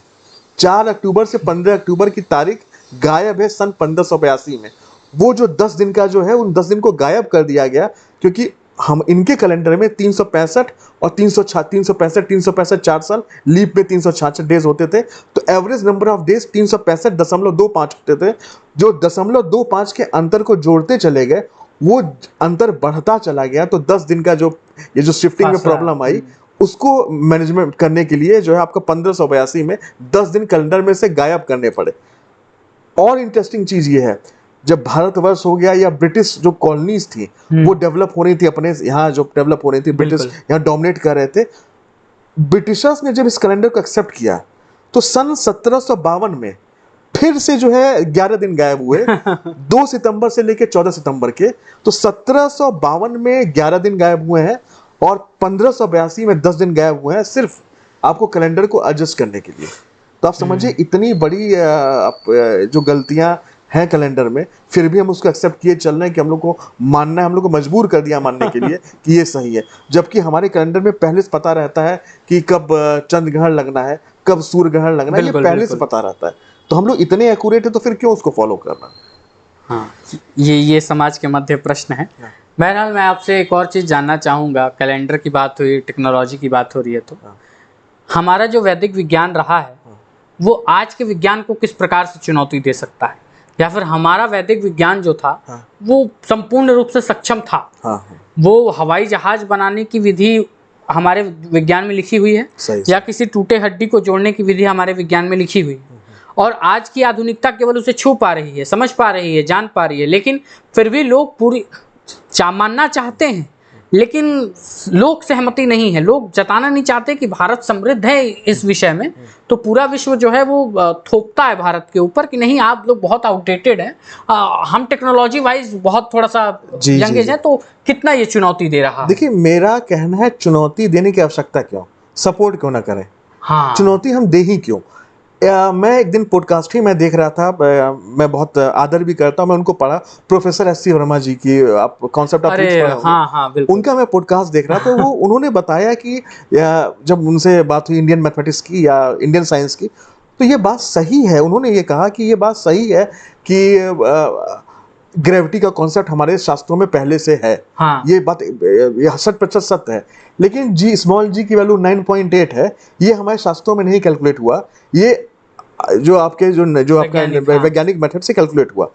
4 अक्टूबर से 15 अक्टूबर की तारीख गायब है सन 1582 में। वो जो 10 दिन का जो है, उन 10 दिन को गायब कर दिया गया, क्योंकि हम इनके कैलेंडर में 365 और 365 4 साल, लीप में 366 डेज होते थे, तो एवरेज नंबर ऑफ डेज 365.25 होते थे। जो 0.25 के अंतर को जोड़ते चले गए, वो अंतर बढ़ता चला गया। तो 10 दिन का जो ये जो शिफ्टिंग में प्रॉब्लम आई, उसको मैनेजमेंट करने के लिए जो है आपका 1582 में 10 दिन कैलेंडर में से गायब करने पड़े। और इंटरेस्टिंग चीज ये है, जब भारतवर्ष हो गया या ब्रिटिश जो कॉलोनीज थी वो डेवलप हो रही थी, अपने यहाँ जो डेवलप हो रही थी, ब्रिटिश यहाँ डोमिनेट कर रहे थे, ब्रिटिशर्स ने जब इस कैलेंडर को एक्सेप्ट किया तो सन 1752 में फिर से जो है 11 दिन गायब हुए 2 सितंबर से लेकर 14 सितंबर के। तो 1752 में 11 दिन गायब हुए हैं और 1582 में 10 दिन गायब हुए हैं, सिर्फ आपको कैलेंडर को एडजस्ट करने के लिए। तो आप समझिए इतनी बड़ी जो गलतियां हैं कैलेंडर में, फिर भी हम उसको एक्सेप्ट किए चल रहे हैं कि हम लोग को मानना है, हम लोग को मजबूर कर दिया मानने के लिए कि ये सही है। जबकि हमारे कैलेंडर में पहले से पता रहता है कि कब चंद्र ग्रहण लगना है, कब सूर्य ग्रहण लगना है, ये पहले से पता रहता है। तो हम लोग इतने एक्यूरेट है, तो फिर क्यों उसको फॉलो करना? हाँ, ये समाज के मध्य प्रश्न है। बहरहाल मैं आपसे एक और चीज़ जानना चाहूँगा, कैलेंडर की बात हुई, टेक्नोलॉजी की बात हो रही है, तो हमारा जो वैदिक विज्ञान रहा है वो आज के विज्ञान को किस प्रकार से चुनौती दे सकता है, या फिर हमारा वैदिक विज्ञान जो था वो संपूर्ण रूप से सक्षम था? वो हवाई जहाज बनाने की विधि हमारे विज्ञान में लिखी हुई है, या किसी टूटे हड्डी को जोड़ने की विधि हमारे विज्ञान में लिखी हुई है, और आज की आधुनिकता केवल उसे छू पा रही है, समझ पा रही है, जान पा रही है, लेकिन फिर भी लोग पूरी मानना चाहते हैं लेकिन लोक सहमति नहीं है, लोग जताना नहीं चाहते कि भारत समृद्ध है इस विषय में, तो पूरा विश्व जो है वो थोपता है भारत के ऊपर कि नहीं आप लोग बहुत आउटडेटेड हैं, हम टेक्नोलॉजी वाइज बहुत थोड़ा सा यंग एज है, तो कितना ये चुनौती दे रहा है। देखिए मेरा कहना है चुनौती देने की आवश्यकता क्यों, सपोर्ट क्यों ना करें। हाँ, चुनौती हम दे ही क्यों। मैं एक दिन पॉडकास्ट ही मैं देख रहा था, मैं बहुत आदर भी करता हूं, मैं उनको पढ़ा, प्रोफेसर एस सी वर्मा जी की, आप कॉन्सेप्ट ऑफ अरे हाँ हाँ बिल्कुल, उनका मैं पॉडकास्ट देख रहा था। तो वो उन्होंने बताया कि जब उनसे बात हुई इंडियन मैथमेटिक्स की या इंडियन साइंस की, तो ये बात सही है। उन्होंने ये कहा कि ये बात सही है कि ग्रेविटी का कॉन्सेप्ट हमारे शास्त्रों में पहले से है। हाँ, ये बात 100% सत्य है, लेकिन जी स्मॉल जी की वैल्यू 9.8 है, ये हमारे शास्त्रों में नहीं कैलकुलेट हुआ, ये जो आपके जो आपका वैज्ञानिक मेथड से कैलकुलेट हुआ।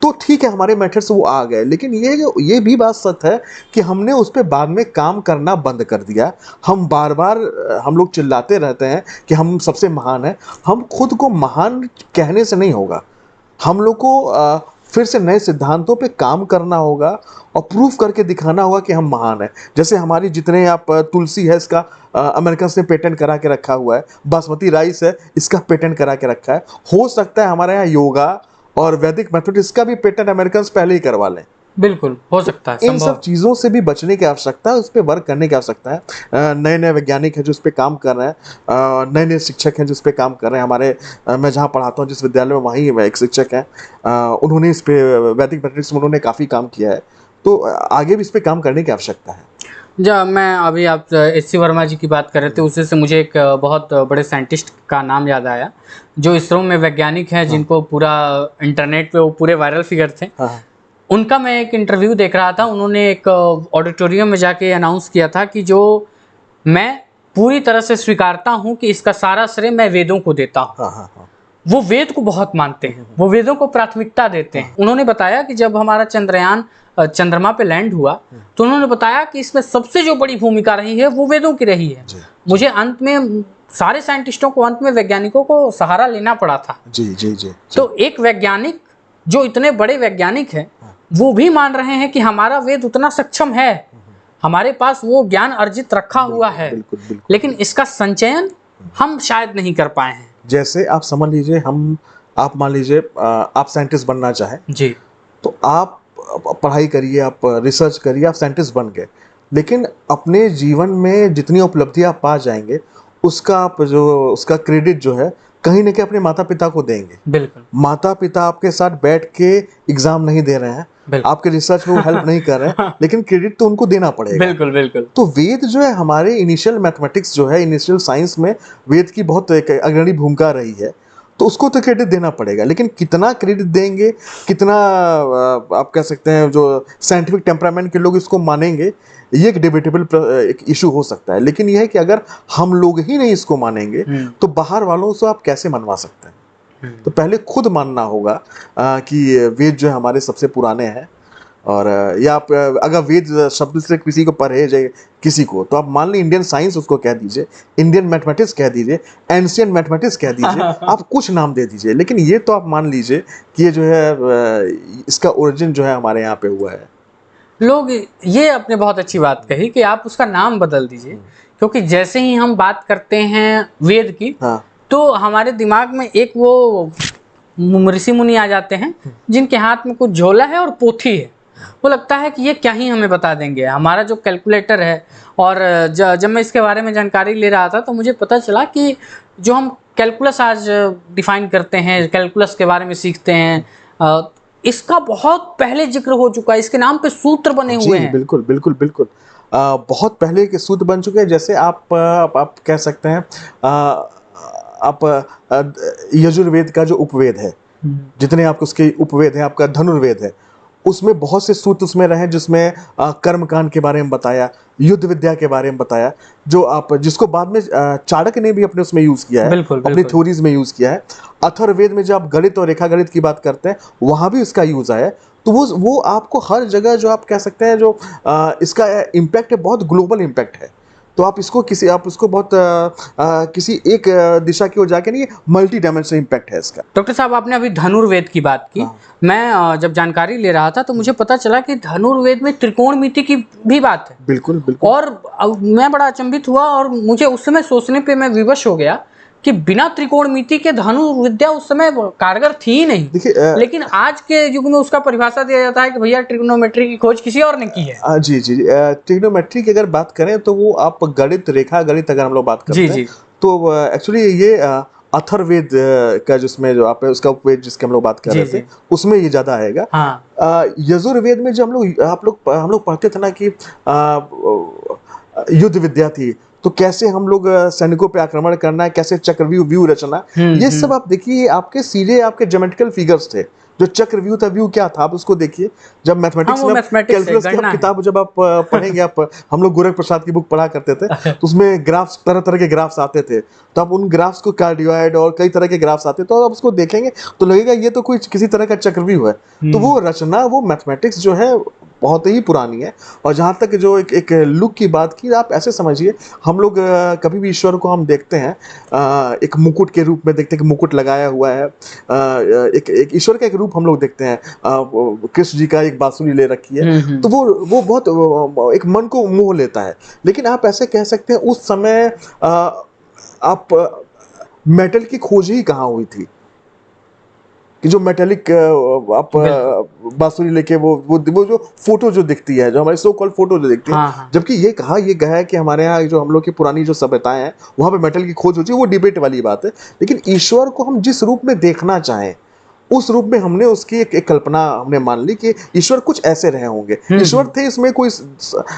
तो ठीक है हमारे मेथड से वो आ गए, लेकिन ये भी बात सत्य है कि हमने उस पर बाद में काम करना बंद कर दिया। हम बार बार हम लोग चिल्लाते रहते हैं कि हम सबसे महान हैं, हम खुद को महान कहने से नहीं होगा, हम लोग को फिर से नए सिद्धांतों पे काम करना होगा और प्रूफ करके दिखाना होगा कि हम महान हैं। जैसे हमारी जितने आप तुलसी है, इसका अमेरिकन ने पेटेंट करा के रखा हुआ है, बासमती राइस है इसका पेटेंट करा के रखा है, हो सकता है हमारे यहाँ योगा और वैदिक मेथड इसका भी पेटेंट अमेरिकन पहले ही करवा लें। बिल्कुल हो सकता है। इन सब चीज़ों से भी बचने की आवश्यकता है, उस पर वर्क करने की आवश्यकता है। नए नए वैज्ञानिक हैं जो इस पे काम कर रहे हैं, नए नए शिक्षक हैं जो इस पे काम कर रहे हैं। हमारे मैं जहाँ पढ़ाता हूँ जिस विद्यालय में, वहीं एक शिक्षक हैं, उन्होंने इस पे वैदिक मैथमेटिक्स में उन्होंने काफ़ी काम किया है, तो आगे भी इस पे काम करने की आवश्यकता है। जब मैं अभी आप एस सी वर्मा जी की बात कर रहे थे, उससे से मुझे एक बहुत बड़े साइंटिस्ट का नाम याद आया जो इसरो में वैज्ञानिक हैं, जिनको पूरा इंटरनेट पे वो पूरे वायरल फिगर थे। उनका मैं एक इंटरव्यू देख रहा था, उन्होंने एक ऑडिटोरियम में जाके अनाउंस किया था कि जो मैं पूरी तरह से स्वीकारता हूँ कि इसका सारा श्रेय मैं वेदों को देता हूँ। वो वेद को बहुत मानते हैं, वो वेदों को प्राथमिकता देते हैं। उन्होंने बताया कि जब हमारा चंद्रयान चंद्रमा पे लैंड हुआ, तो उन्होंने बताया कि इसमें सबसे जो बड़ी भूमिका रही है वो वेदों की रही है। मुझे अंत में सारे साइंटिस्टों को, अंत में वैज्ञानिकों को सहारा लेना पड़ा था। तो एक वैज्ञानिक जो इतने बड़े वैज्ञानिक हैं, वो भी मान रहे हैं कि हमारा वेद उतना सक्षम है, हमारे पास वो ज्ञान अर्जित रखा हुआ है, लेकिन इसका संचयन हम शायद नहीं कर पाए हैं। जैसे आप समझ लीजिए, आप मान लीजिए आप साइंटिस्ट बनना चाहें जी, तो आप पढ़ाई करिए, आप रिसर्च करिए, आप साइंटिस्ट बन गए, लेकिन अपने जीवन में जितनी उपलब्धि आप पा जाएंगे उसका क्रेडिट जो है कहीं न कहीं अपने माता पिता को देंगे। बिल्कुल, माता पिता आपके साथ बैठ के एग्जाम नहीं दे रहे हैं, आपके रिसर्च में वो हेल्प नहीं कर रहे हैं, लेकिन क्रेडिट तो उनको देना पड़ेगा। बिल्कुल बिल्कुल। तो वेद जो है हमारे इनिशियल मैथमेटिक्स जो है, इनिशियल साइंस में वेद की बहुत एक अग्रणी भूमिका रही है, तो उसको तो क्रेडिट देना पड़ेगा। लेकिन कितना क्रेडिट देंगे, कितना आप कह सकते हैं जो साइंटिफिक टेम्परामेंट के लोग इसको मानेंगे, ये एक डिबेटेबल एक इशू हो सकता है। लेकिन यह है कि अगर हम लोग ही नहीं इसको मानेंगे तो बाहर वालों से आप कैसे मनवा सकते हैं। तो पहले खुद मानना होगा कि वेद जो है हमारे सबसे पुराने हैं। और या आप अगर वेद शब्द से किसी को परहेज है किसी को, तो आप मान ली इंडियन साइंस उसको कह दीजिए, इंडियन मैथमेटिक्स कह दीजिए, एंशिएंट मैथमेटिक्स कह दीजिए, आप कुछ नाम दे दीजिए, लेकिन ये तो आप मान लीजिए कि ये जो है इसका ओरिजिन जो है हमारे यहाँ पे हुआ है। लोग ये आपने बहुत अच्छी बात कही कि आप उसका नाम बदल दीजिए, क्योंकि जैसे ही हम बात करते हैं वेद की, तो हमारे दिमाग में एक वो ऋषि मुनि आ जाते हैं जिनके हाथ में कुछ झोला है और पोथी है। वो लगता है कि ये क्या ही हमें बता देंगे। हमारा जो कैलकुलेटर है, और जब मैं इसके बारे में जानकारी ले रहा था तो मुझे पता चला कि जो हम कैलकुलस आज डिफाइन करते हैं, कैलकुलस के बारे में सीखते हैं, इसका बहुत पहले जिक्र हो चुका है, इसके नाम पे सूत्र बने हुए हैं। बिल्कुल बिल्कुल बिल्कुल, बहुत पहले के सूत्र बन चुके हैं। जैसे आप कह सकते हैं, आप यजुर्वेद का जो उपवेद है, जितने आपको उसके उपवेद है, आपका धनुर्वेद है, उसमें बहुत से सूत्र उसमें रहे, जिसमें कर्मकांड के बारे में बताया, युद्ध विद्या के बारे में बताया, जिसको बाद में चाणक्य ने भी अपने उसमें यूज किया है, अपनी थ्योरीज में यूज किया है। अथर्ववेद में जब आप गणित और रेखा गणित की बात करते हैं, वहां भी इसका यूज आया। तो वो आपको हर जगह जो आप कह सकते हैं जो इसका इम्पैक्ट है, बहुत ग्लोबल इम्पैक्ट है। तो आप उसको बहुत किसी एक दिशा की ओर जाके नहीं, मल्टी डायमेंशनल इम्पैक्ट है इसका। डॉक्टर साहब, आपने अभी धनुर्वेद की बात की। हाँ। मैं जब जानकारी ले रहा था तो मुझे पता चला कि धनुर्वेद में त्रिकोणमिति की भी बात है। बिल्कुल बिल्कुल। और मैं बड़ा अचंभित हुआ और मुझे उस समय सोचने पे मैं विवश हो गया कि बिना त्रिकोणमिति के धनुर्विद्या उस समय कारगर थी ही नहीं। देखिए लेकिन आज के युग में उसका परिभाषा दिया जाता है कि भैया ट्रिग्नोमेट्री की खोज किसी और ने की है। जी जी। ट्रिग्नोमेट्री की अगर बात करें तो वो आप गणित, रेखा गणित अगर हम लोग बात करते हैं तो एक्चुअली ये अथर्ववेद का जिसमें जो आप उसका उपवेद जिसके हम लोग बात कर रहे थे उसमें ये ज्यादा आएगा। हाँ। यजुर्वेद में जो हम लोग पढ़ते थे ना कि युद्ध विद्या थी, तो कैसे हम लोग सैनिकों पे आक्रमण करना है, कैसे चक्रव्यूह व्यू रचना, ये सब आप देखिए आपके सीधे आपके ज्योमेट्रिकल फिगर्स थे। जो चक्रव्यूह था, व्यू क्या था आप उसको देखिए। जब मैथमेटिक्स में कैलकुलस की किताब जब आप पढ़ेंगे, आप हम लोग गोरख प्रसाद की बुक पढ़ा करते थे तो उसमें ग्राफ्स, तरह तरह के ग्राफ्स आते थे, तो आप उन ग्राफ्स को कार्डियोइड और कई तरह के ग्राफ्स आते, तो आप उसको देखेंगे तो लगेगा ये तो कोई किसी तरह का चक्रव्यूह है। तो वो रचना, वो मैथमेटिक्स जो है बहुत ही पुरानी है। और जहाँ तक जो एक लुक की बात की, आप ऐसे समझिए हम लोग कभी भी ईश्वर को हम देखते हैं एक मुकुट के रूप में देखते हैं कि मुकुट लगाया हुआ है, एक ईश्वर का एक रूप हम लोग देखते हैं, कृष्ण जी का एक बांसुरी ले रखी है, तो वो बहुत एक मन को मोह लेता है। लेकिन आप ऐसे कह सकते हैं उस समय आप मेटल की खोज ही कहाँ हुई थी कि जो मेटेलिक आप बांसुरी लेके वो जो फोटो जो दिखती है, जो हमारी सो कॉल्ड फोटो जो दिखती है। हाँ। जबकि ये कहा ये गया है कि हमारे यहाँ जो हम लोग की पुरानी जो सभ्यताएं हैं वहां पे मेटल की खोज होती है, वो डिबेट वाली बात है। लेकिन ईश्वर को हम जिस रूप में देखना चाहें उस रूप में हमने उसकी एक कल्पना हमने मान ली कि ईश्वर कुछ ऐसे रहे होंगे। ईश्वर थे, इसमें कोई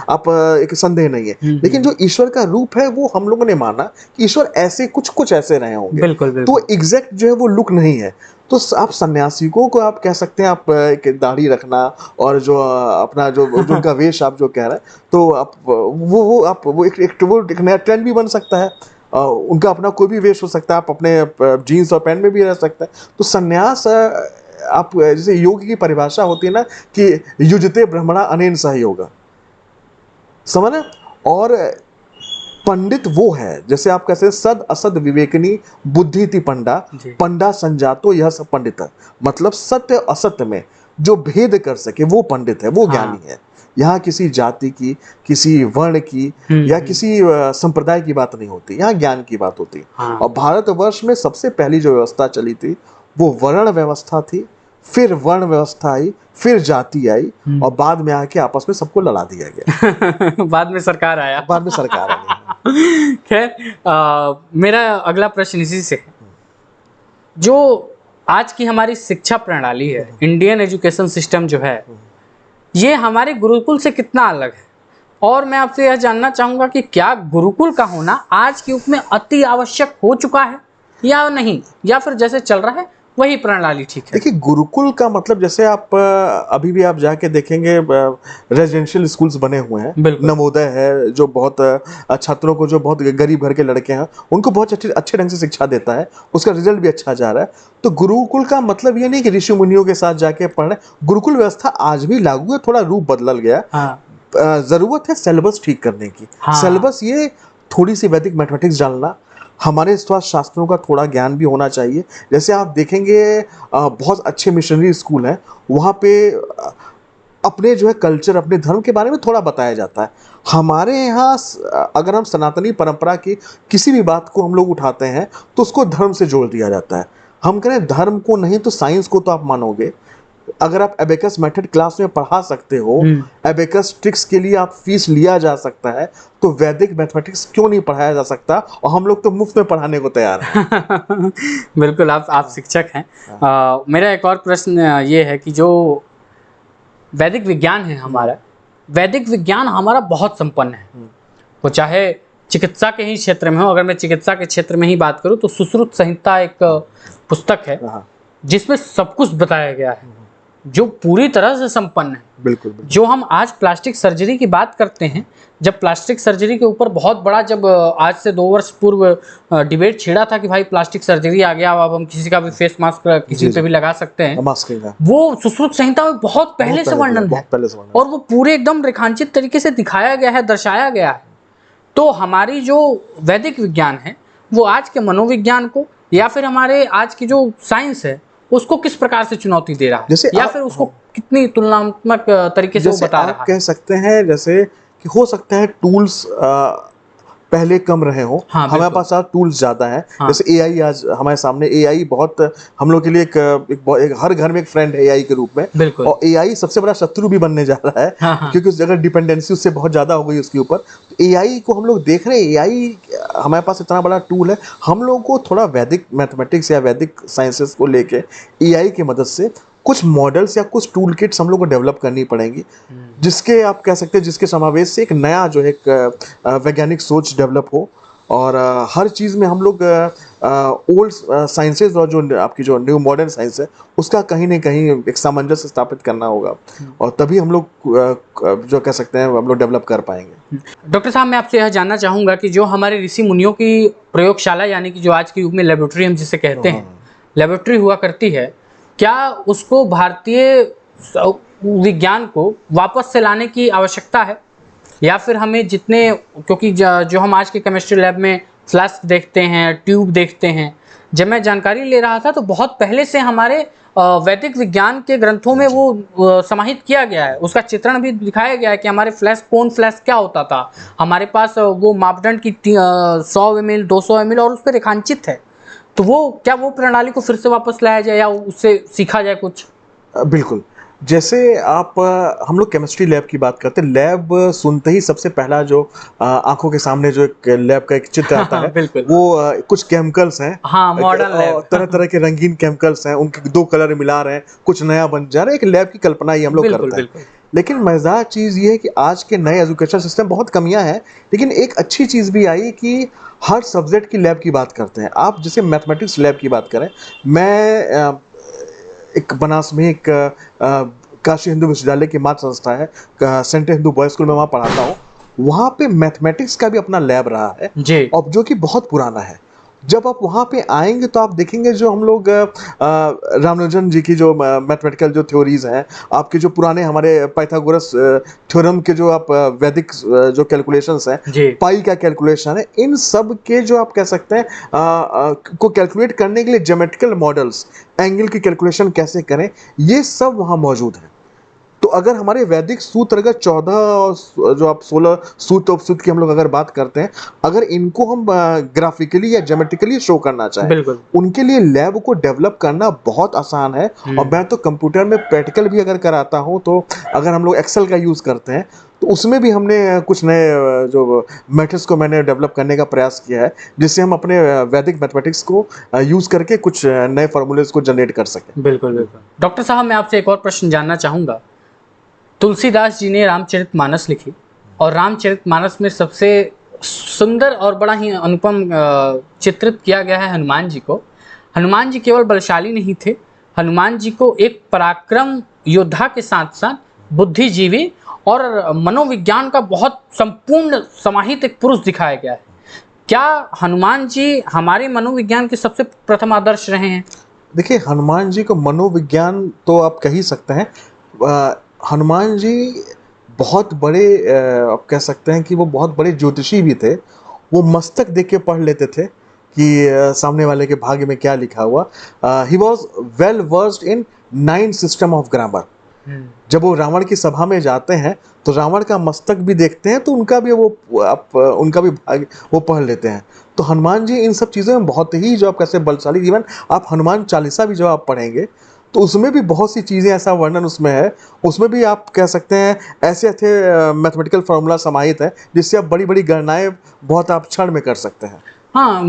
आप एक संदेह नहीं है। लेकिन जो ईश्वर का रूप है वो हम लोगों ने माना कि ईश्वर ऐसे कुछ ऐसे रहे होंगे। बिल्कुल, बिल्कुल। तो एग्जैक्ट जो है वो लुक नहीं है। तो आप सन्यासियों को आप कह सकते हैं, आप एक दाढ़ी रखना और जो अपना जो उनका वेश आप जो कह रहे हैं, तो आप वो एक नया ट्रेंड भी बन सकता है। उनका अपना कोई भी वेश हो सकता है, आप अपने जीन्स और पैंट में भी रह सकते हैं। तो सन्यास आप जैसे योग की परिभाषा होती है ना कि युजते ब्रह्मणा अनेन सहयोगा, समझ। और पंडित वो है, जैसे आप कहते हैं सद असद विवेकनी बुद्धि थी पंडा, पंडा संजातो यह सब पंडित है। मतलब सत्य असत्य में जो भेद कर सके वो पंडित है, वो ज्ञानी है। यहाँ किसी जाति की, किसी वर्ण की या किसी संप्रदाय की बात नहीं होती, यहाँ ज्ञान की बात होती। हाँ। और भारतवर्ष में सबसे पहली जो व्यवस्था चली थी वो वर्ण व्यवस्था थी, फिर वर्ण व्यवस्था आई, फिर जाति आई, और बाद में आके आपस में सबको लड़ा दिया गया। बाद में सरकार आया। बाद में सरकार आई। खैर, मेरा अगला प्रश्न इसी से है। जो आज की हमारी शिक्षा प्रणाली है, इंडियन एजुकेशन सिस्टम जो है, ये हमारे गुरुकुल से कितना अलग है? और मैं आपसे यह जानना चाहूंगा कि क्या गुरुकुल का होना आज के युग में अति आवश्यक हो चुका है या नहीं, या फिर जैसे चल रहा है वही प्रणाली ठीक है? देखिए, गुरुकुल का मतलब जैसे आप अभी भी आप जाके देखेंगे रेजिडेंशियल स्कूल्स बने हुए हैं, नवोदय है जो बहुत छात्रों को, जो बहुत गरीब घर के लड़के हैं उनको बहुत अच्छे ढंग से शिक्षा देता है, उसका रिजल्ट भी अच्छा जा रहा है। तो गुरुकुल का मतलब ये नहीं कि ऋषि मुनियों के साथ जाके पढ़ना। गुरुकुल व्यवस्था आज भी लागू है, थोड़ा रूप बदल गया। हाँ। जरूरत है सिलेबस ठीक करने की। हाँ। सिलेबस ये थोड़ी सी वैदिक मैथमेटिक्स डालना, हमारे स्वास्थ्य शास्त्रों का थोड़ा ज्ञान भी होना चाहिए। जैसे आप देखेंगे बहुत अच्छे मिशनरी स्कूल हैं, वहाँ पे अपने जो है कल्चर, अपने धर्म के बारे में थोड़ा बताया जाता है। हमारे यहाँ अगर हम सनातनी परंपरा की किसी भी बात को हम लोग उठाते हैं तो उसको धर्म से जोड़ दिया जाता है। हम कहें धर्म को नहीं तो साइंस को तो आप मानोगे। अगर आप एबेकस मेथड क्लास में पढ़ा सकते हो, एबेकस ट्रिक्स के लिए आप फीस लिया जा सकता है, तो वैदिक मैथमेटिक्स क्यों नहीं पढ़ाया जा सकता? और हम लोग तो मुफ्त में पढ़ाने को तैयार हैं। बिल्कुल, आप शिक्षक हैं। मेरा एक और प्रश्न ये है कि जो वैदिक विज्ञान है हमारा, वैदिक विज्ञान हमारा बहुत संपन्न है। वो चाहे चिकित्सा के ही क्षेत्र में हो, अगर मैं चिकित्सा के क्षेत्र में ही बात करूं तो सुश्रुत संहिता एक पुस्तक है जिसमें सब कुछ बताया गया है, जो पूरी तरह से संपन्न है। बिल्कुल। जो हम आज प्लास्टिक सर्जरी की बात करते हैं, जब प्लास्टिक सर्जरी के ऊपर बहुत बड़ा, जब आज से 2 वर्ष पूर्व डिबेट छिड़ा था कि भाई प्लास्टिक सर्जरी आ गया, अब हम किसी का भी फेस मास्क किसी पे भी लगा सकते हैं, वो सुश्रुत संहिता में बहुत पहले से वर्णन है और वो पूरे एकदम रेखांकित तरीके से दिखाया गया है, दर्शाया गया है। तो हमारी जो वैदिक विज्ञान है वो आज के मनोविज्ञान को या फिर हमारे आज की जो साइंस है उसको किस प्रकार से चुनौती दे रहा है, जैसे या फिर उसको कितनी तुलनात्मक तरीके से वो बता रहा है? कह सकते हैं जैसे कि हो सकता है टूल्स पहले कम रहे हो, हाँ, हमारे पास आज टूल्स ज्यादा हैं। हाँ। जैसे एआई आज हमारे सामने, एआई बहुत हम लोग के लिए एक हर घर में एक फ्रेंड है एआई के रूप में। बिल्कुल। और एआई सबसे बड़ा शत्रु भी बनने जा रहा है। हाँ, हाँ। क्योंकि उस जगह डिपेंडेंसी उससे बहुत ज्यादा हो गई उसके ऊपर। एआई को हम लोग देख रहे हैं, एआई हमारे पास इतना बड़ा टूल है, हम लोगों को थोड़ा वैदिक मैथमेटिक्स या वैदिक साइंसेस को लेके एआई की मदद से कुछ मॉडल्स या कुछ टूल किट्स हम लोग को डेवलप करनी पड़ेंगी, जिसके आप कह सकते हैं जिसके समावेश से एक नया जो है वैज्ञानिक सोच डेवलप हो। और हर चीज़ में हम लोग ओल्ड साइंसेज और जो आपकी जो न्यू मॉडर्न साइंस है उसका कहीं ना कहीं एक सामंजस्य स्थापित करना होगा, और तभी हम लोग जो कह सकते हैं हम लोग डेवलप कर पाएंगे। डॉक्टर साहब, मैं आपसे यह जानना चाहूँगा कि जो हमारे ऋषि मुनियों की प्रयोगशाला यानी कि जो आज के युग में लेबोरेटरी हम जिसे कहते हैं, लेबोरेटरी हुआ करती है, क्या उसको भारतीय विज्ञान को वापस से लाने की आवश्यकता है, या फिर हमें जितने, क्योंकि जो हम आज के केमिस्ट्री लैब में फ्लास्क देखते हैं, ट्यूब देखते हैं, जब मैं जानकारी ले रहा था तो बहुत पहले से हमारे वैदिक विज्ञान के ग्रंथों में वो समाहित किया गया है, उसका चित्रण भी दिखाया गया है कि हमारे फ्लैस्क, कौन फ्लैस्क क्या होता था, हमारे पास वो मापदंड की 100 ml 200 ml और उस पर रेखांकित है। तो वो क्या वो प्रणाली को फिर से वापस लाया जाए या उससे सीखा जाए कुछ? बिल्कुल। जैसे आप हम लोग केमिस्ट्री लैब की बात करते हैं, लैब सुनते ही सबसे पहला जो आंखों के सामने जो एक लैब का एक चित्र आता है वो कुछ केमिकल्स हैं। हाँ, मॉडर्न लैब। तरह तरह के रंगीन केमिकल्स हैं, उनके दो कलर मिला रहे हैं, कुछ नया बन जा रहा है, एक लैब की कल्पना ही हम लोग करते हैं। लेकिन मजेदार चीज़ ये है कि आज के नए एजुकेशन सिस्टम बहुत कमियां हैं, लेकिन एक अच्छी चीज़ भी आई कि हर सब्जेक्ट की लैब की बात करते हैं। आप जैसे मैथमेटिक्स लैब की बात करें, मैं एक बनास में एक काशी हिंदू विश्वविद्यालय की मातृ संस्था है, सेंट्रल हिंदू बॉयज स्कूल में वहाँ पढ़ाता हूँ। वहाँ पे मैथमेटिक्स का भी अपना लैब रहा है जी, और जो कि बहुत पुराना है। जब आप वहाँ पे आएंगे तो आप देखेंगे जो हम लोग रामानुजन जी की जो मैथमेटिकल जो थ्योरीज हैं, आपके जो पुराने हमारे पाइथागोरस थ्योरम के जो आप वैदिक जो कैलकुलेशंस हैं, पाई का कैलकुलेशन है, इन सब के जो आप कह सकते हैं को कैलकुलेट करने के लिए ज्योमेट्रिकल मॉडल्स, एंगल की कैलकुलेशन कैसे करें, ये सब वहाँ मौजूद है। तो अगर हमारे वैदिक सूत्र अगर 14 और जो आप 16 सूत्र उपसूत्र की हम लोग अगर बात करते हैं, अगर इनको हम ग्राफिकली या ज्योमेट्रिकली शो करना चाहें, उनके लिए लैब को डेवलप करना बहुत आसान है। और मैं तो कंप्यूटर में प्रैक्टिकल भी अगर कराता हूं, तो अगर हम लोग एक्सेल का यूज करते हैं तो उसमें भी हमने कुछ नए जो मेथड्स को मैंने डेवलप करने का प्रयास किया है, जिससे हम अपने वैदिक मैथमेटिक्स को यूज करके कुछ नए फॉर्मूलेज को जनरेट कर सकें। बिल्कुल बिल्कुल। डॉक्टर साहब, मैं आपसे एक और प्रश्न जानना चाहूँगा। तुलसीदास जी ने रामचरितमानस लिखी और रामचरितमानस में सबसे सुंदर और बड़ा ही अनुपम चित्रित किया गया है हनुमान जी को। हनुमान जी केवल बलशाली नहीं थे, हनुमान जी को एक पराक्रम योद्धा के साथ साथ बुद्धिजीवी और मनोविज्ञान का बहुत संपूर्ण समाहित एक पुरुष दिखाया गया है। क्या हनुमान जी हमारे मनोविज्ञान के सबसे प्रथम आदर्श रहे हैं? देखिए, हनुमान जी को मनोविज्ञान तो आप कह ही सकते हैं। हनुमान जी बहुत बड़े आप कह सकते हैं कि वो बहुत बड़े ज्योतिषी भी थे। वो मस्तक देख के पढ़ लेते थे कि सामने वाले के भाग्य में क्या लिखा हुआ। He was well versed in 9 system of grammar. जब वो रावण की सभा में जाते हैं तो रावण का मस्तक भी देखते हैं, तो उनका भी उनका भी भाग्य वो पढ़ लेते हैं। तो हनुमान जी इन सब चीज़ों में बहुत ही जो आप कैसे बलशाली, इवन आप हनुमान चालीसा भी जब आप पढ़ेंगे तो उसमें भी बहुत सी चीज़ें ऐसा वर्णन उसमें है, उसमें भी आप कह सकते हैं ऐसे ऐसे मैथमेटिकल फार्मूला समाहित है जिससे आप बड़ी बड़ी गणनाएं बहुत आप क्षण में कर सकते हैं। हाँ,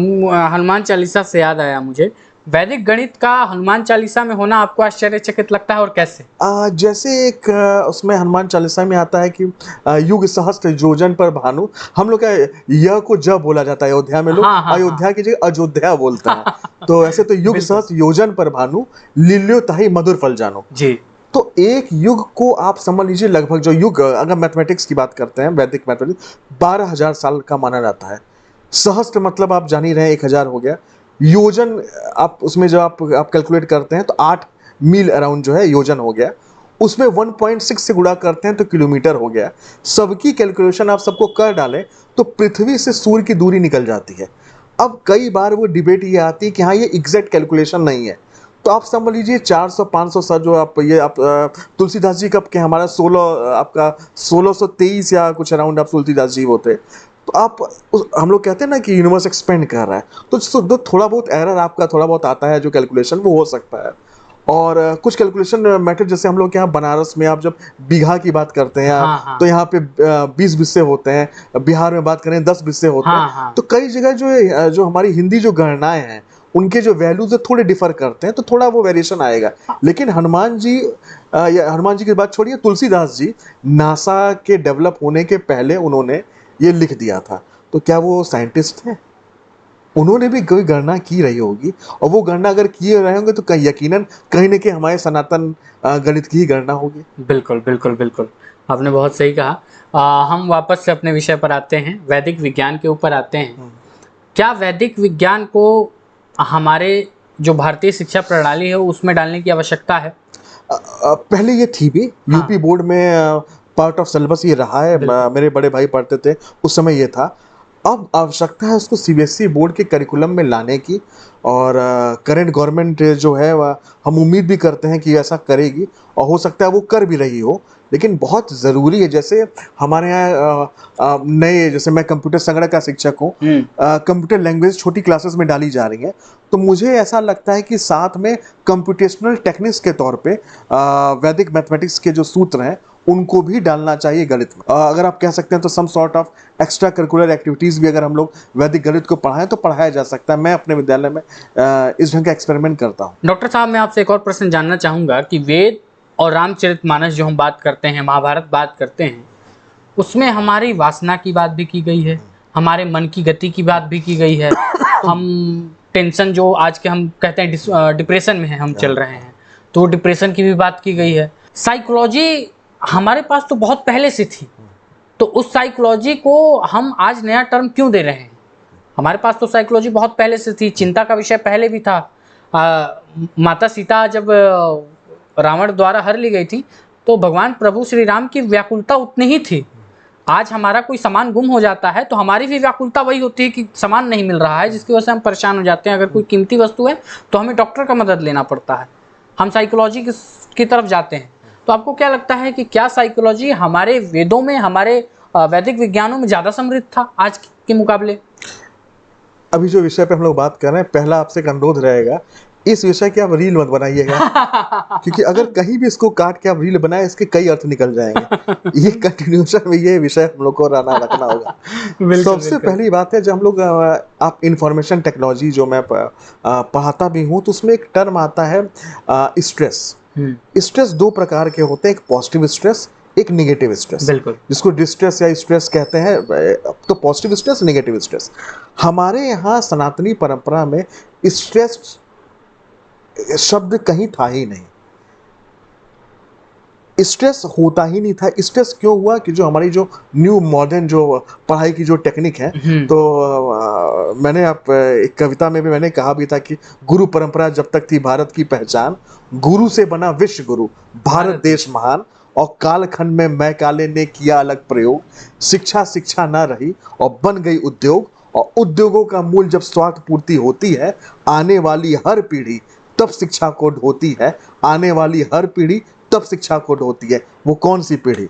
हनुमान चालीसा से याद आया मुझे, वैदिक गणित का हनुमान चालीसा में होना आपको आश्चर्यचकित लगता है, और कैसे? जैसे एक उसमें हनुमान चालीसा में आता है कि युग सहस्त्र योजन पर भानु, हम लोग का य को ज बोला जाता है अयोध्या में, लोग अयोध्या की जगह अयोध्या बोलता है। तो ऐसे तो युग सहस्त्र योजन पर भानु, लील्यो ताहि मधुर फल जानो जी। तो एक युग को आप समझ लीजिए, लगभग जो युग अगर मैथमेटिक्स की बात करते हैं, वैदिक मैथमेटिक्स 12,000 साल का माना जाता है। सहस्त्र मतलब आप जान ही रहे हैं 1000 हो गया। योजन आप उसमें जो आप कैलकुलेट करते हैं तो 8 मील अराउंड जो है योजन हो गया। उसमें 1.6 से गुणा करते हैं तो किलोमीटर हो गया। सबकी कैलकुलेशन आप सबको कर डालें तो पृथ्वी से सूर्य की दूरी निकल जाती है। अब कई बार वो डिबेट ये आती है कि हाँ ये एग्जैक्ट कैलकुलेशन नहीं है, तो आप समझ लीजिए 400-500 सा जो आप तुलसीदास जी कब के हमारा 1623 या कुछ अराउंड आप तुलसीदास जी होते, तो आप हम लोग कहते हैं ना कि यूनिवर्स एक्सपेंड कर रहा है, तो थोड़ा बहुत एरर आपका थोड़ा बहुत आता है जो कैलकुलेशन वो हो सकता है। और कुछ कैलकुलेशन मैटर, जैसे हम लोग के यहाँ बनारस में आप जब बीघा की बात करते हैं हाँ। तो यहाँ पे 20 बिस्से होते हैं, बिहार में बात करें 10 बिस्से होते हैं। हाँ। तो कई जगह जो हमारी हिंदी जो गणनाएं हैं उनके जो वैल्यूज थोड़े डिफर करते हैं, तो थोड़ा वो वेरिएशन आएगा। लेकिन हनुमान जी या हनुमान जी की बात छोड़िए, तुलसीदास जी नासा के डेवलप होने के पहले उन्होंने ये लिख दिया था, तो क्या वो साइंटिस्ट थे? उन्होंने भी कोई गणना की रही होगी, और वो गणना अगर किए रहे होंगे तो यकीनन कहीं न कहीं हमारे सनातन गणित की ही गणना होगी। बिल्कुल बिल्कुल बिल्कुल, आपने बहुत सही कहा। हम वापस से अपने विषय पर आते हैं, वैदिक विज्ञान के ऊपर आते हैं। क्या वैदिक विज्ञान को हमारे जो भारतीय शिक्षा प्रणाली है उसमें डालने की आवश्यकता है? पहले ये थी भी, यूपी बोर्ड में पार्ट ऑफ सिलेबस ये रहा है। मेरे बड़े भाई पढ़ते थे उस समय ये था। अब आवश्यकता है उसको सीबीएसई बोर्ड के करिकुलम में लाने की, और करंट गवर्नमेंट जो है वह हम उम्मीद भी करते हैं कि ऐसा करेगी, और हो सकता है वो कर भी रही हो। लेकिन बहुत ज़रूरी है, जैसे हमारे यहाँ नए, जैसे मैं कंप्यूटर संगणक का शिक्षक हूँ, कंप्यूटर लैंग्वेज छोटी क्लासेस में डाली जा रही है, तो मुझे ऐसा लगता है कि साथ में कंप्यूटेशनल टेक्निक्स के तौर पे वैदिक मैथमेटिक्स के जो सूत्र हैं उनको भी डालना चाहिए गणित में। अगर आप कह सकते हैं तो some sort of extra curricular activities भी अगर हम लोग वैदिक गणित को पढ़ाएं तो पढ़ाया जा सकता है। मैं अपने विद्यालय में इस ढंग का एक्सपेरिमेंट करता हूँ। डॉक्टर साहब, मैं आपसे एक और प्रश्न जानना चाहूँगा कि वेद और रामचरितमानस जो हम बात करते हैं, महाभारत बात करते हैं, उसमें हमारी वासना की बात भी की गई है, हमारे मन की गति की बात भी की गई है। हम टेंशन जो आज के हम कहते हैं डिप्रेशन में है, हम चल रहे हैं, तो डिप्रेशन की भी बात की गई है। साइकोलॉजी हमारे पास तो बहुत पहले से थी, तो उस साइकोलॉजी को हम आज नया टर्म क्यों दे रहे हैं? हमारे पास तो साइकोलॉजी बहुत पहले से थी, चिंता का विषय पहले भी था। माता सीता जब रावण द्वारा हर ली गई थी तो भगवान प्रभु श्री राम की व्याकुलता उतनी ही थी। आज हमारा कोई सामान गुम हो जाता है तो हमारी भी व्याकुलता वही होती है कि सामान नहीं मिल रहा है, जिसकी वजह से हम परेशान हो जाते हैं। अगर कोई कीमती वस्तु है तो हमें डॉक्टर का मदद लेना पड़ता है, हम साइकोलॉजी की तरफ जाते हैं। तो आपको क्या लगता है कि क्या साइकोलॉजी हमारे वेदों में, हमारे वैदिक विज्ञानों में ज़्यादा समृद्ध था आज के मुकाबले? अभी जो विषय पे हम लोग बात कर रहे हैं, पहला आपसे एक अनुरोध रहेगा, इस विषय की आप रील मत बनाइएगा क्योंकि अगर कहीं भी इसको काट के आप रील बनाए, इसके कई अर्थ निकल जाएंगे। ये कंटिन्यूशन में ये विषय हम लोग को रखना होगा। सबसे पहली बात है, जब हम लोग आप इंफॉर्मेशन टेक्नोलॉजी जो मैं पढ़ाता भी हूँ, तो उसमें एक टर्म आता है स्ट्रेस। स्ट्रेस दो प्रकार के होते हैं, एक पॉजिटिव स्ट्रेस, एक नेगेटिव स्ट्रेस, जिसको डिस्ट्रेस या स्ट्रेस कहते हैं। तो पॉजिटिव स्ट्रेस, नेगेटिव स्ट्रेस। हमारे यहाँ सनातनी परंपरा में स्ट्रेस शब्द कहीं था ही नहीं, स्ट्रेस होता ही नहीं था। स्ट्रेस क्यों हुआ कि जो हमारी जो न्यू मॉडर्न जो पढ़ाई की जो टेक्निक है, तो मैंने एक कविता में भी मैंने कहा भी था कि गुरु परंपरा जब तक थी भारत की पहचान, गुरु से बना विश्व गुरु भारत देश महान, और कालखंड में मैं काले ने किया अलग प्रयोग, शिक्षा ना रही और बन गई उद्योग, और उद्योगों का मूल जब स्वार्थ पूर्ति होती है, आने वाली हर पीढ़ी तब शिक्षा को ढोती है, आने वाली हर पीढ़ी तब शिक्षा को ढोती है। वो कौन सी पीढ़ी?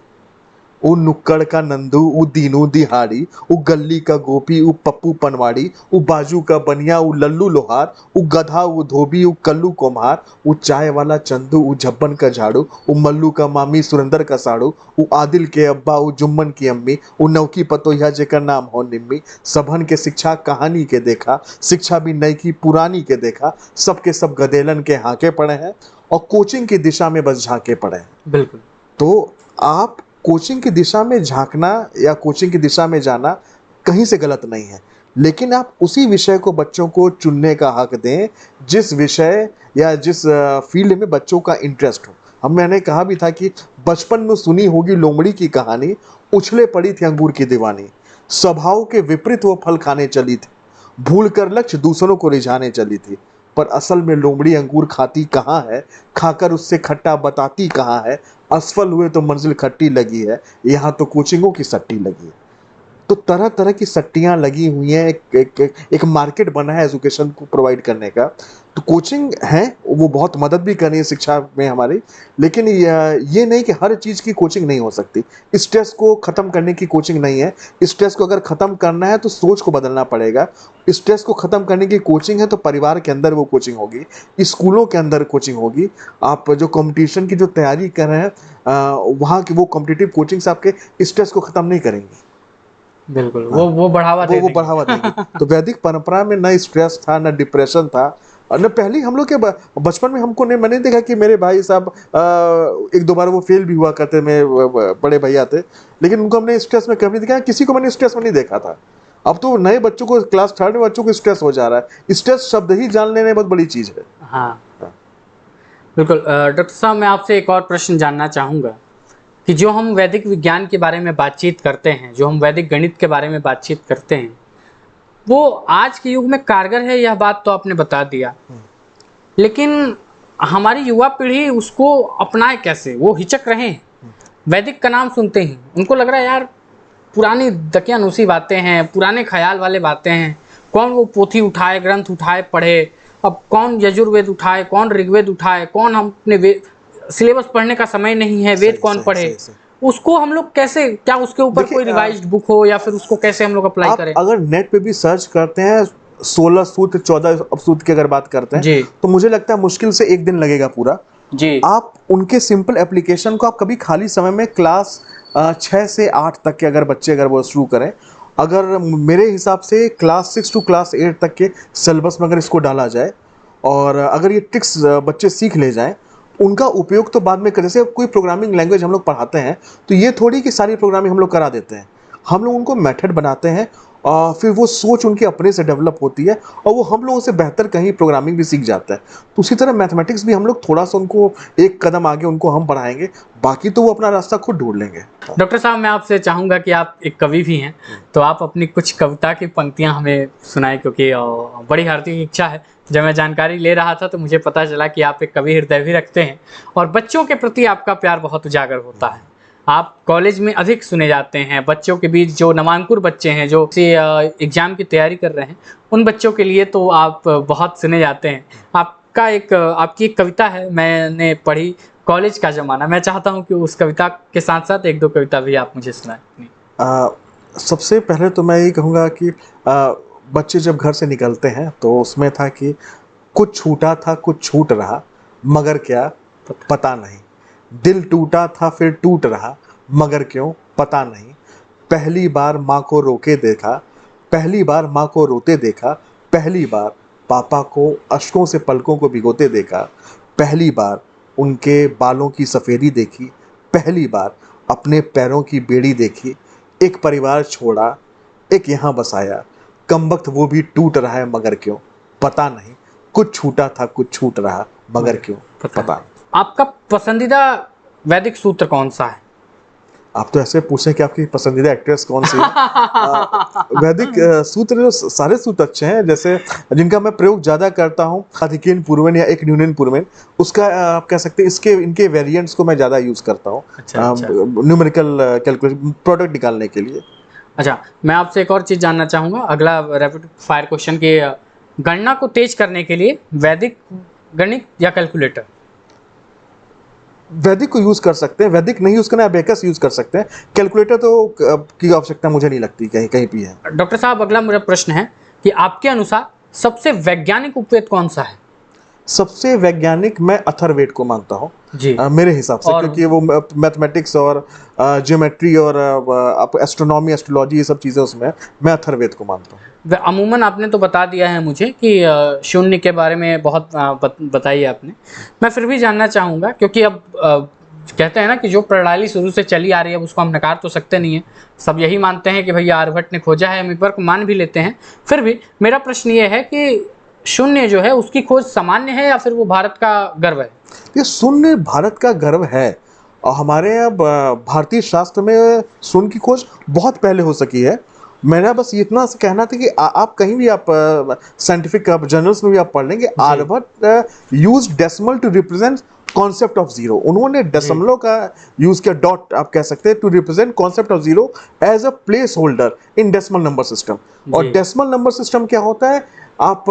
उ नुक्कड़ का नंदू, उ दीनू दिहाड़ी, उ गली का गोपी, उ पप्पू पनवाड़ी, उ बाजू का बनिया, उ लल्लू लोहार, उ गधा, उ धोबी, उ कल्लू कुम्हार, उ चाय वाला चंदू, उ झब्बन का झाड़ू, उ मल्लू का मामी, सुरेंद्र का साड़ू, उ आदिल के अब्बा, उ जुम्मन की अम्मी, उ नौकी पतोहिया जेकर नाम हो निम्मी। सबन के शिक्षा कहानी के देखा, शिक्षा भी नई की पुरानी के देखा, सबके सब गदेलन के हाके पड़े हैं और कोचिंग की दिशा में बस झांके पड़े हैं। बिल्कुल। तो आप कोचिंग की दिशा में झांकना या कोचिंग की दिशा में जाना कहीं से गलत नहीं है, लेकिन आप उसी विषय को बच्चों को चुनने का हक दें जिस विषय या जिस फील्ड में बच्चों का इंटरेस्ट हो। मैंने कहा भी था कि बचपन में सुनी होगी लोमड़ी की कहानी, उछले पड़ी थी अंगूर की दीवानी, स्वभाव के विपरीत वो फल खाने चली थी, भूल कर लक्ष्य दूसरों को रिझाने चली थी, पर असल में लोमड़ी अंगूर खाती कहाँ है, खाकर उससे खट्टा बताती कहाँ है, असफल हुए तो मंजिल खट्टी लगी है, यहाँ तो कोचिंगों की सट्टी लगी है। तो तरह तरह की सट्टियां लगी हुई हैं, एक मार्केट बना है एजुकेशन को प्रोवाइड करने का। तो कोचिंग है, वो बहुत मदद भी कर रही है शिक्षा में हमारी, लेकिन ये नहीं कि हर चीज़ की कोचिंग नहीं हो सकती। स्ट्रेस को ख़त्म करने की कोचिंग नहीं है। स्ट्रेस को अगर ख़त्म करना है तो सोच को बदलना पड़ेगा। स्ट्रेस को ख़त्म करने की कोचिंग है तो परिवार के अंदर वो कोचिंग होगी, स्कूलों के अंदर कोचिंग होगी। आप जो कंपटीशन की जो तैयारी कर रहे हैं वहाँ की वो कॉम्पिटिटिव कोचिंग से आपके स्ट्रेस को ख़त्म नहीं करेंगी। बिल्कुल, वो बढ़ावा दे वो बढ़ावा देंगे। तो वैदिक परंपरा में न स्ट्रेस था, न डिप्रेशन था, और न पहले हम लोग के बचपन में हमको नहीं, मैंने देखा कि मेरे भाई साहब एक दो बार वो फेल भी हुआ करते, में बड़े भैया थे, लेकिन उनको हमने स्ट्रेस में कभी नहीं देखा। किसी को मैंने स्ट्रेस में नहीं देखा था। अब तो नए बच्चों को, क्लास 3 में बच्चों को स्ट्रेस हो जा रहा है। स्ट्रेस शब्द ही जान लेने बहुत बड़ी चीज है। हाँ, बिल्कुल। डॉक्टर साहब, मैं आपसे एक और प्रश्न जानना चाहूँगा कि जो हम वैदिक विज्ञान के बारे में बातचीत करते हैं, जो हम वैदिक गणित के बारे में बातचीत करते हैं, वो आज के युग में कारगर है, यह बात तो आपने बता दिया, लेकिन हमारी युवा पीढ़ी उसको अपनाए कैसे? वो हिचक रहे हैं। वैदिक का नाम सुनते ही उनको लग रहा है यार पुरानी दकियानूसी बातें हैं, पुराने ख्याल वाले बातें हैं। कौन वो पोथी उठाए, ग्रंथ उठाए, पढ़े? अब कौन यजुर्वेद उठाए, कौन ऋग्वेद उठाए, कौन हम अपने सिलेबस पढ़ने का समय नहीं है, वेद कौन पढ़े? उसको हम लोग कैसे, क्या उसके ऊपर कोई रिवाइज्ड बुक हो, या फिर उसको कैसे हम लोग अप्लाई करें? अगर नेट पे भी सर्च करते हैं 16 सूत्र 14 सूत्र की अगर बात करते हैं तो मुझे लगता है मुश्किल से 1 दिन लगेगा पूरा जी। आप उनके सिंपल एप्लीकेशन को आप कभी खाली समय में क्लास 6 से 8 तक के अगर बच्चे अगर वो शुरू करें, अगर मेरे हिसाब से क्लास 6 टू क्लास 8 तक के सिलेबस में अगर इसको डाला जाए और अगर ये ट्रिक्स बच्चे सीख ले जाएं, उनका उपयोग तो बाद में कर, जैसे कोई प्रोग्रामिंग लैंग्वेज हम लोग पढ़ाते हैं तो ये थोड़ी कि सारी प्रोग्रामिंग हम लोग करा देते हैं। हम लोग उनको मेथड बनाते हैं और फिर वो सोच उनकी अपने से डेवलप होती है और वो हम लोगों से बेहतर कहीं प्रोग्रामिंग भी सीख जाता है। तो उसी तरह मैथमेटिक्स भी हम लोग थोड़ा सा उनको एक कदम आगे उनको हम बढ़ाएंगे, बाकी तो वो अपना रास्ता खुद ढूंढ लेंगे। डॉक्टर साहब, मैं आपसे चाहूँगा कि आप एक कवि भी हैं, तो आप अपनी कुछ कविता की पंक्तियाँ हमें सुनाएं, क्योंकि बड़ी हार्दिक इच्छा है। जब मैं जानकारी ले रहा था तो मुझे पता चला कि आप एक कवि हृदय भी रखते हैं और बच्चों के प्रति आपका प्यार बहुत उजागर होता है। आप कॉलेज में अधिक सुने जाते हैं, बच्चों के बीच जो नामांकुर बच्चे हैं, जो एग्जाम की तैयारी कर रहे हैं, उन बच्चों के लिए तो आप बहुत सुने जाते हैं। आपकी एक कविता है, मैंने पढ़ी, कॉलेज का ज़माना। मैं चाहता हूं कि उस कविता के साथ साथ 1-2 कविता भी आप मुझे सुनाएं। सबसे पहले तो मैं ये कहूँगा कि बच्चे जब घर से निकलते हैं तो उसमें था कि कुछ छूटा था कुछ छूट रहा, मगर क्या पता नहीं। दिल टूटा था फिर टूट रहा, मगर क्यों पता नहीं। पहली बार माँ को रोके देखा, पहली बार माँ को रोते देखा, पहली बार पापा को अश्कों से पलकों को भिगोते देखा, पहली बार उनके बालों की सफ़ेदी देखी, पहली बार अपने पैरों की बेड़ी देखी। एक परिवार छोड़ा, एक यहाँ बसाया, कमबख्त वो भी टूट रहा है, मगर क्यों पता नहीं। कुछ छूटा था कुछ छूट रहा, मगर क्यों पता नहीं। आपका पसंदीदा वैदिक सूत्र कौन सा है? आप तो ऐसे पूछें कि आपकी पसंदीदा एक्ट्रेस कौन सी है। वैदिक सूत्र जो सारे सूत्र अच्छे हैं, जैसे जिनका मैं प्रयोग ज़्यादा करता हूँ, अधिकेन पूर्वेन या एक न्यूनन पूर्वेन, उसका आप कह सकते हैं इनके वेरिएंट्स को मैं ज़्यादा यूज़ करता हूँ न्यूमेरिकल कैलकुलेशन प्रोडक्ट निकालने के लिए। अच्छा, मैं आपसे एक और चीज़ जानना चाहूँगा, अगला रैपिड फायर क्वेश्चन की गणना को तेज करने के लिए वैदिक गणित या कैलकुलेटर? वैदिक को यूज कर सकते हैं, वैदिक नहीं यूज करना अबेकस यूज कर सकते हैं। कैलकुलेटर तो की आवश्यकता मुझे नहीं लगती कहीं कहीं भी है। डॉक्टर साहब, अगला मेरा प्रश्न है कि आपके अनुसार सबसे वैज्ञानिक उपवेद कौन सा है? सबसे वैज्ञानिक मैं अथर्ववेद को मानता हूँ मेरे हिसाब से, क्योंकि वो मैथमेटिक्स और ज्योमेट्री और एस्ट्रोनॉमी एस्ट्रोलॉजी ये सब चीज़ें उसमें मैं अथर्ववेद को मानता हूँ। अमूमन आपने तो बता दिया है मुझे कि शून्य के बारे में बहुत बताइए आपने। मैं फिर भी जानना चाहूँगा, क्योंकि अब कहते हैं ना कि जो प्रणाली शुरू से चली आ रही है उसको हम नकार तो सकते नहीं है। सब यही मानते हैं कि भैया आर्यभट्ट ने खोजा है, हम एक बार को मान भी लेते हैं। फिर भी मेरा प्रश्न ये है कि शून्य जो है उसकी खोज सामान्य है या फिर वो भारत का गर्व है? ये शून्य भारत का गर्व है और हमारे यहाँ भारतीय शास्त्र में शून्य की खोज बहुत पहले हो सकी है। मेरा बस इतना सा कहना था कि आप कहीं भी आप साइंटिफिक जर्नल्स में भी आप पढ़ लेंगे, Aryabhata use decimal to represent concept of zero. उन्होंने दशमलव का यूज किया, डॉट आप कह सकते हैं, to represent concept of zero as a place holder in decimal number system. और डेसिमल नंबर सिस्टम क्या होता है, आप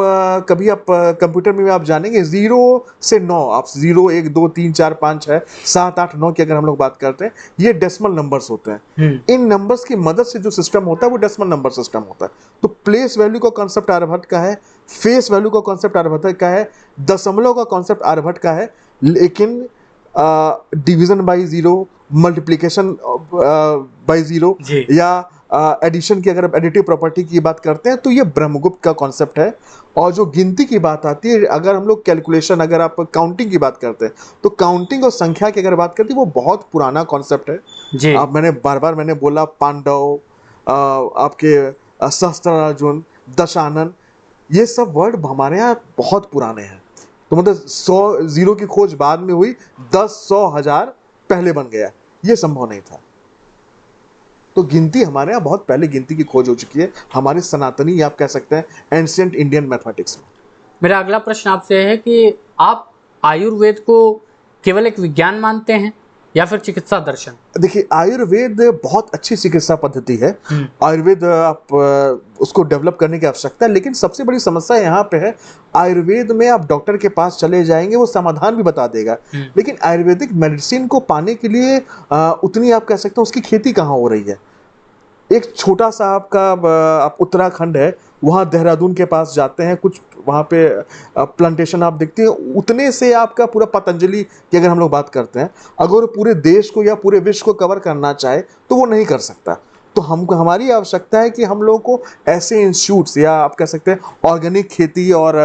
कभी आप कंप्यूटर में भी आप जानेंगे 0 से 9, आप 0 1 2 3 4 5 6 7 8 9 की अगर हम लोग बात करते हैं, ये डेसिमल नंबर्स होते हैं। इन नंबर्स की मदद से जो सिस्टम होता है वो डेसिमल नंबर सिस्टम होता है। तो प्लेस वैल्यू का कॉन्सेप्ट आर्यभट्ट का है, फेस वैल्यू का कॉन्सेप्ट आर्यभट्ट का है, दशमलव का कॉन्सेप्ट आर्यभट्ट का है, लेकिन division by zero, multiplication by zero या एडिशन की, अगर एडिटिव प्रॉपर्टी की बात करते हैं तो ये ब्रह्मगुप्त का कॉन्सेप्ट है। और जो गिनती की बात आती है, अगर हम लोग कैलकुलेशन, अगर आप काउंटिंग की बात करते हैं तो काउंटिंग और संख्या की अगर बात करते हैं वो बहुत पुराना कॉन्सेप्ट है। आप मैंने बार मैंने बोला पांडव, आपके सहस्त्रार्जुन, दशानन, ये सब वर्ड हमारे यहाँ बहुत पुराने हैं। तो मतलब 100 जीरो की खोज बाद में हुई, 10 100 1000 पहले बन गया, ये संभव नहीं था। तो गिनती हमारे यहाँ बहुत पहले गिनती की खोज हो चुकी है, हमारे सनातनी आप कह सकते हैं एंशिएंट इंडियन मैथमेटिक्स में। मेरा अगला प्रश्न आपसे है कि आप आयुर्वेद को केवल एक विज्ञान मानते हैं या फिर चिकित्सा दर्शन? देखिए, आयुर्वेद बहुत अच्छी चिकित्सा पद्धति है। आयुर्वेद आप उसको डेवलप करने की आवश्यकता है, लेकिन सबसे बड़ी समस्या यहाँ पे है, आयुर्वेद में आप डॉक्टर के पास चले जाएंगे, वो समाधान भी बता देगा, लेकिन आयुर्वेदिक मेडिसिन को पाने के लिए उतनी आप कह सकते हैं उसकी खेती कहाँ हो रही है। एक छोटा सा आपका आप उत्तराखंड है, वहाँ देहरादून के पास जाते हैं, कुछ वहाँ पे प्लांटेशन आप देखते हैं, उतने से आपका पूरा पतंजलि की अगर हम लोग बात करते हैं, अगर पूरे देश को या पूरे विश्व को कवर करना चाहे तो वो नहीं कर सकता। तो हमको, हमारी आवश्यकता है कि हम लोगों को ऐसे इंस्टीट्यूट्स या आप कह सकते हैं ऑर्गेनिक खेती और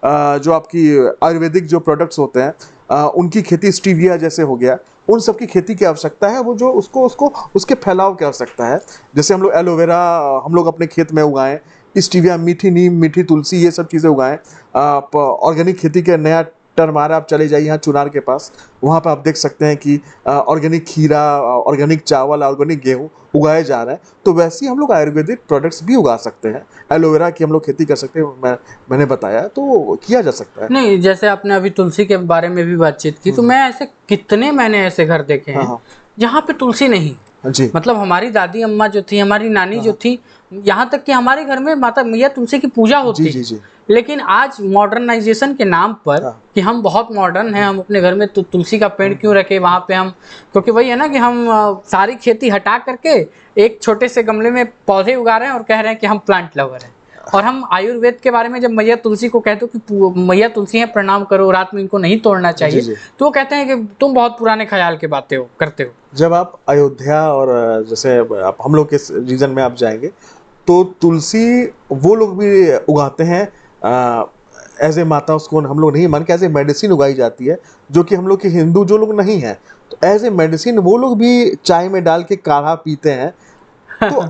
जो आपकी आयुर्वेदिक जो प्रोडक्ट्स होते हैं उनकी खेती, स्टीविया जैसे हो गया, उन सब की खेती की आवश्यकता है। वो जो उसको उसके फैलाव की आवश्यकता है। जैसे हम लोग एलोवेरा हम लोग अपने खेत में उगाएं, स्टीविया, मीठी नीम, मीठी तुलसी, ये सब चीज़ें उगाएं। आप ऑर्गेनिक खेती के नया टर्म आ रहा है, आप चले जाइए यहाँ चुनार के पास, वहाँ पर आप देख सकते हैं कि ऑर्गेनिक खीरा, ऑर्गेनिक चावल, ऑर्गेनिक गेहूँ उगाए जा रहे हैं। तो वैसे ही हम लोग आयुर्वेदिक प्रोडक्ट्स भी उगा सकते हैं। एलोवेरा की हम लोग खेती कर सकते हैं, मैंने बताया, तो किया जा सकता है। नहीं, जैसे आपने अभी तुलसी के बारे में भी बातचीत की, तो मैं ऐसे कितने मैंने ऐसे घर देखे हैं जहाँ पे तुलसी नहीं। जी। मतलब हमारी दादी अम्मा जो थी, हमारी नानी जो थी, यहाँ तक कि हमारे घर में माता मैया तुलसी की पूजा होती है। जी। लेकिन आज मॉडर्नाइजेशन के नाम पर कि हम बहुत मॉडर्न हैं, हम अपने घर में तुलसी का पेड़ क्यों रखे वहाँ पे हम, क्योंकि वही है ना कि हम सारी खेती हटा करके एक छोटे से गमले में पौधे उगा रहे हैं और कह रहे हैं कि हम प्लांट लवर हैं। और हम आयुर्वेद के बारे में जब मैया तुलसी को कहते हो कि मैया तुलसी है, प्रणाम करो, रात में इनको नहीं तोड़ना चाहिए, तो वो कहते हैं कि तुम बहुत पुराने ख्याल के बातें करते हो। जब आप अयोध्या और जैसे आप हम लोग के रीजन में आप जाएंगे तो तुलसी वो लोग भी उगाते हैं एज ए माता, उसको हम लोग नहीं मान के एज ए मेडिसिन उगाई जाती है, जो कि हम लोग के हिंदू जो लोग नहीं हैं, तो एज ए मेडिसिन वो लोग भी चाय में डाल के काढ़ा पीते हैं। तो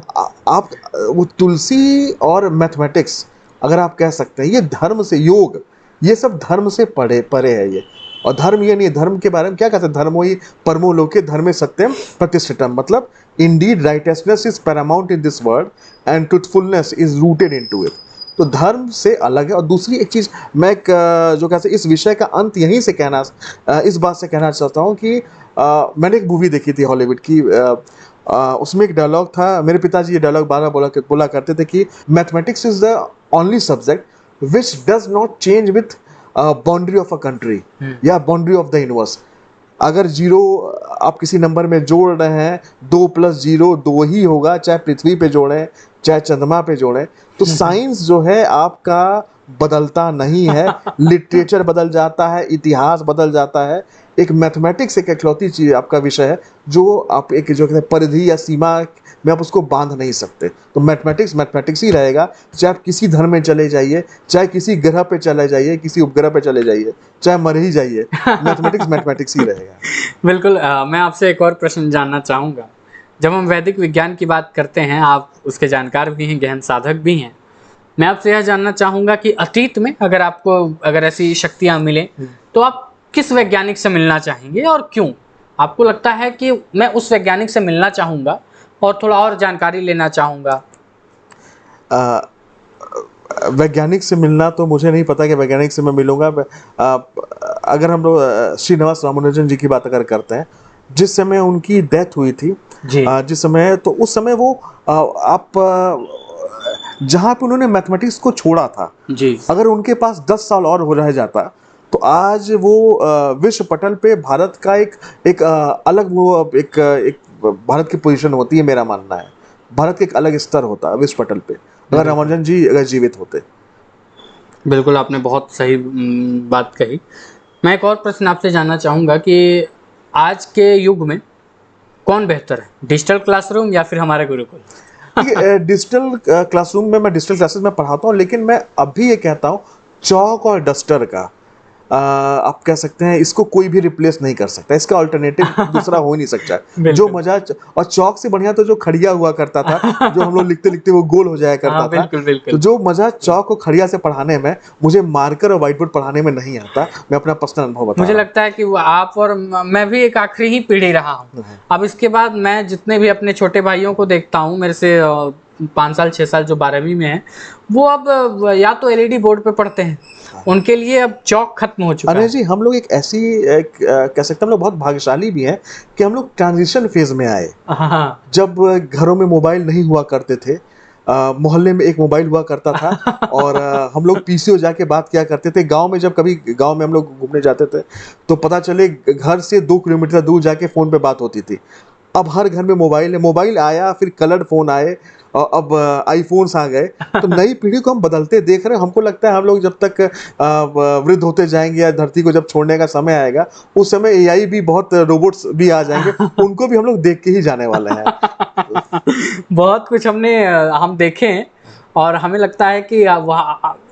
आप वो तुलसी और मैथमेटिक्स अगर आप कह सकते हैं, ये धर्म से, योग, ये सब धर्म से परे है ये। और धर्म ये नहीं, धर्म के बारे में क्या कहते हैं, धर्मो ही परमो लोके धर्मे सत्यम प्रतिष्ठितम, मतलब Indeed rightness is Paramount in this world and truthfulness is rooted into it. तो धर्म से अलग है। और दूसरी एक चीज मैं जो कहते हैं, इस विषय का अंत यहीं से कहना, इस बात से कहना चाहता हूँ कि मैंने एक मूवी देखी थी हॉलीवुड की, उसमें एक डायलॉग था, मेरे पिताजी ये डायलॉग बार बोला करते थे कि mathematics is the only subject which does not change with boundary of a country या बाउंड्री ऑफ द यूनिवर्स। अगर जीरो आप किसी नंबर में जोड़ रहे हैं, 2 + 0 2 ही होगा, चाहे पृथ्वी पे जोड़ें चाहे चंद्रमा पे जोड़ें। तो साइंस जो है आपका बदलता नहीं है, लिटरेचर बदल जाता है, इतिहास बदल जाता है। एक मैथमेटिक्स एक इकलौती चीज आपका विषय है जो आप एक जो कहते हैं परिधि या सीमा में आप उसको बांध नहीं सकते। तो मैथमेटिक्स ही रहेगा, चाहे आप किसी धर्म में चले जाइए, चाहे किसी ग्रह पे चले जाइए, किसी उपग्रह पे चले जाइए, चाहे मर ही जाइए, मैथमेटिक्स ही रहेगा। बिल्कुल। मैं आपसे एक और प्रश्न जानना चाहूँगा। जब हम वैदिक विज्ञान की बात करते हैं, आप उसके जानकार भी हैं, गहन साधक भी हैं, मैं आपसे यह जानना चाहूँगा कि अतीत में अगर आपको अगर ऐसी शक्तियाँ मिलें तो आप किस वैज्ञानिक से मिलना चाहेंगे और क्यों? आपको लगता है कि मैं उस वैज्ञानिक से मिलना चाहूँगा और थोड़ा और जानकारी लेना चाहूँगा? वैज्ञानिक से मिलना तो मुझे नहीं पता कि वैज्ञानिक से मैं मिलूंगा। अगर हम लोग श्रीनिवास रामानुजन जी की बात अगर करते हैं, जिस समय उनकी डेथ हुई थी जी जिस समय, तो उस समय वो जहाँ पे उन्होंने मैथमेटिक्स को छोड़ा था, जी अगर उनके पास 10 साल और हो रह जाता तो आज वो विश्व पटल पे भारत का एक अलग वो एक भारत की पोजीशन होती है, मेरा मानना है। भारत का एक अलग स्तर होता विश्व पटल पे अगर रामानुजन जी अगर जीवित होते। बिल्कुल, आपने बहुत सही बात कही। मैं एक और प्रश्न आपसे जानना चाहूँगा कि आज के युग में कौन बेहतर है, डिजिटल क्लासरूम या फिर हमारा गुरुकुल? देखिए डिजिटल क्लासरूम में मैं डिजिटल क्लासेस में पढ़ाता हूँ, लेकिन मैं अभी ये कहता हूँ चौक और डस्टर का आप कह सकते हैं इसको कोई भी रिप्लेस नहीं कर सकता, इसका अल्टरनेटिव दूसरा हो ही नहीं सकता। जो मजा और चौक से बढ़िया तो जो खड़िया हुआ करता था, जो हम लोग लिखते लिखते वो गोल हो जाया करता था। बिल्कुल, बिल्कुल। तो जो मजा चौक को खड़िया से पढ़ाने में, मुझे मार्कर और व्हाइट बोर्ड पढ़ाने में नहीं आता। मैं अपना पर्सनल अनुभव बता मुझे रहा हूं। लगता है कि वो आप और मैं भी एक आखिरी ही पीढ़ी रहा हूँ। अब इसके बाद मैं जितने भी अपने छोटे भाइयों को देखता हूँ, मेरे से 5 साल 6 साल जो 12वीं में है, वो अब या तो एलईडी बोर्ड पे पढ़ते हैं, उनके लिए अब चौक खत्म हो चुका है। अरे जी, हम लोग एक ऐसी कह सकते हैं हम लोग बहुत भाग्यशाली भी हैं कि हम लोग ट्रांजिशन फेज में आए। हाँ जब घरों में मोबाइल नहीं हुआ करते थे, मोहल्ले में एक मोबाइल हुआ करता था और हम लोग पीसीओ जाके बात किया करते थे। गांव में जब कभी गांव में हम लोग घूमने जाते थे तो पता चले घर से 2 किलोमीटर दूर जाके फोन पे बात होती थी। अब हर घर में मोबाइल है, मोबाइल आया, फिर कलर्ड फोन आए और अब आईफोन्स आ गए। तो नई पीढ़ी को हम बदलते देख रहे हैं। हमको लगता है हम लोग जब तक वृद्ध होते जाएंगे या धरती को जब छोड़ने का समय आएगा, उस समय एआई भी, बहुत रोबोट्स भी आ जाएंगे, उनको भी हम लोग देख के ही जाने वाले हैं। बहुत कुछ हम देखे हैं और हमें लगता है कि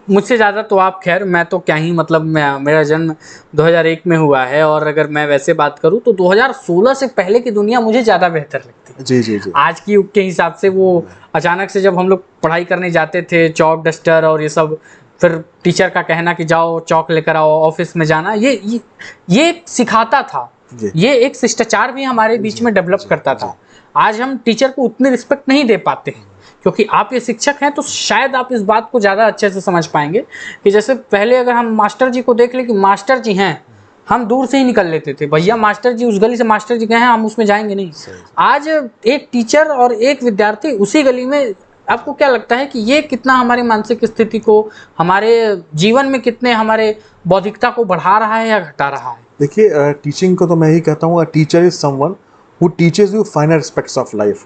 मुझसे ज़्यादा तो आप, खैर मैं तो क्या ही, मतलब मेरा जन्म 2001 में हुआ है और अगर मैं वैसे बात करूं तो 2016 से पहले की दुनिया मुझे ज़्यादा बेहतर लगती है। जी जी जी। आज की युग के हिसाब से वो अचानक से जब हम लोग पढ़ाई करने जाते थे, चौक डस्टर और ये सब, फिर टीचर का कहना कि जाओ चौक लेकर आओ, ऑफिस में जाना, ये सिखाता था। ये एक शिष्टाचार भी हमारे बीच में डेवलप करता था। आज हम टीचर को उतनी रिस्पेक्ट नहीं दे पाते हैं, क्योंकि आप ये शिक्षक हैं तो शायद आप इस बात को ज़्यादा अच्छे से समझ पाएंगे कि जैसे पहले अगर हम मास्टर जी को देख लें कि मास्टर जी हैं, हम दूर से ही निकल लेते थे, भैया मास्टर जी, उस गली से मास्टर जी गए हैं, हम उसमें जाएंगे नहीं। आज एक टीचर और एक विद्यार्थी उसी गली में, आपको क्या लगता है कि ये कितना हमारी मानसिक स्थिति को, हमारे जीवन में कितने हमारे बौद्धिकता को बढ़ा रहा है या घटा रहा है? देखिए टीचिंग को तो मैं ही कहता हूँ, teacher is someone who teaches you फाइनर aspects of life,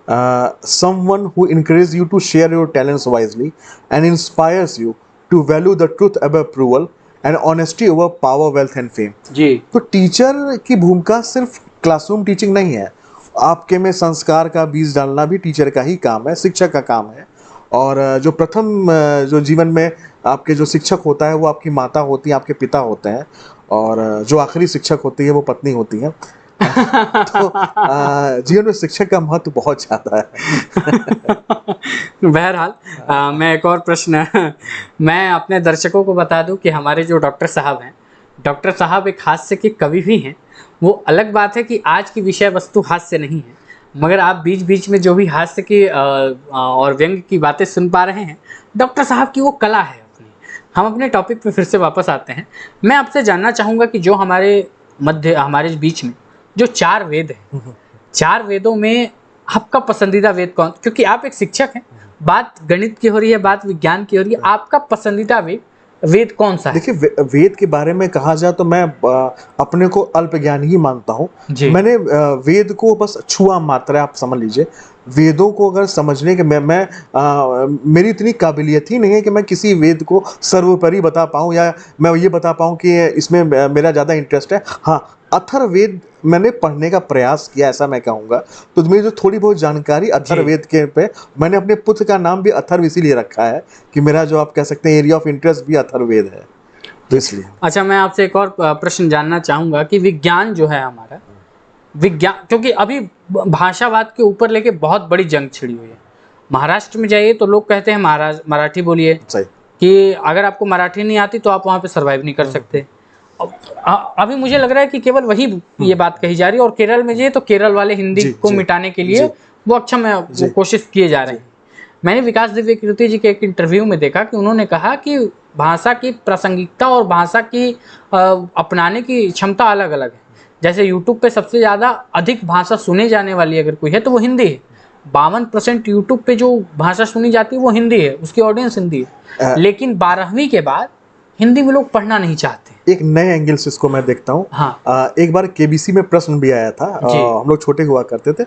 someone who encourages you to share your talents wisely and inspires you to value the truth above approval and honesty over power, wealth and fame. जी। तो teacher की भूमिका सिर्फ classroom teaching नहीं है, आपके में संस्कार का बीज डालना भी टीचर का ही काम है, शिक्षक का काम है। और जो प्रथम जो जीवन में आपके जो शिक्षक होता है वो आपकी माता होती है, आपके पिता होते हैं, और जो आखिरी शिक्षक होती है वो पत्नी होती है। तो जीवन में शिक्षक का महत्व बहुत ज्यादा है। बहरहाल मैं एक और प्रश्न मैं अपने दर्शकों को बता दूं कि हमारे जो डॉक्टर साहब हैं, डॉक्टर साहब एक हास्य के कवि भी हैं। वो अलग बात है कि आज की विषय वस्तु हास्य नहीं है, मगर आप बीच बीच में जो भी हास्य की और व्यंग की बातें सुन पा रहे हैं, डॉक्टर साहब की वो कला है अपनी। हम अपने टॉपिक पे फिर से वापस आते हैं। मैं आपसे जानना चाहूँगा कि जो हमारे बीच में जो 4 वेद हैं, 4 वेदों में आपका पसंदीदा वेद कौन? क्योंकि आप एक शिक्षक हैं, बात गणित की हो रही है, बात विज्ञान की हो रही है, आपका पसंदीदा वेद कौन सा है? देखिए वेद के बारे में कहा जाए तो मैं अपने को अल्प ज्ञान ही मानता हूँ। मैंने वेद को बस छुआ मात्र है, आप समझ लीजिए। वेदों को अगर समझने के मेरी इतनी काबिलियत ही नहीं है कि मैं किसी वेद को सर्वोपरि बता पाऊँ या मैं ये बता पाऊँ कि इसमें मेरा ज़्यादा इंटरेस्ट है। हाँ, अथर्ववेद मैंने पढ़ने का प्रयास किया, ऐसा मैं कहूँगा। तो मेरी जो थोड़ी बहुत जानकारी अथर्ववेद के पे, मैंने अपने पुत्र का नाम भी अथर्व इसीलिए रखा है कि मेरा जो आप कह सकते हैं एरिया ऑफ इंटरेस्ट भी अथर्ववेद है, तो इसलिए। अच्छा, मैं आपसे एक और प्रश्न जानना चाहूँगा कि विज्ञान जो है हमारा, विज्ञान, क्योंकि अभी भाषावाद के ऊपर लेके बहुत बड़ी जंग छिड़ी हुई है। महाराष्ट्र में जाइए तो लोग कहते हैं मराठी बोलिए, कि अगर आपको मराठी नहीं आती तो आप वहाँ पे सर्वाइव नहीं कर सकते। अभी मुझे लग रहा है कि केवल वही ये बात कही जा रही है, और केरल में जाइए तो केरल वाले हिंदी को मिटाने के लिए वो कोशिश किए जा रहे हैं। मैंने विकास दिव्य कीर्ति जी के एक इंटरव्यू में देखा कि उन्होंने कहा कि भाषा की प्रासंगिकता और भाषा की अपनाने की क्षमता अलग अलग है। जैसे यूट्यूब पे सबसे ज़्यादा अधिक भाषा सुने जाने वाली अगर कोई है तो वो हिंदी है। 52% यूट्यूब पे जो भाषा सुनी जाती है वो हिंदी है, उसकी ऑडियंस हिंदी है। लेकिन 12वीं के बाद हिंदी में लोग पढ़ना नहीं चाहते। एक नए एंगल से इसको मैं देखता हूँ। हाँ। एक बार केबीसी में प्रश्न भी आया था, हम लोग छोटे हुआ करते थे।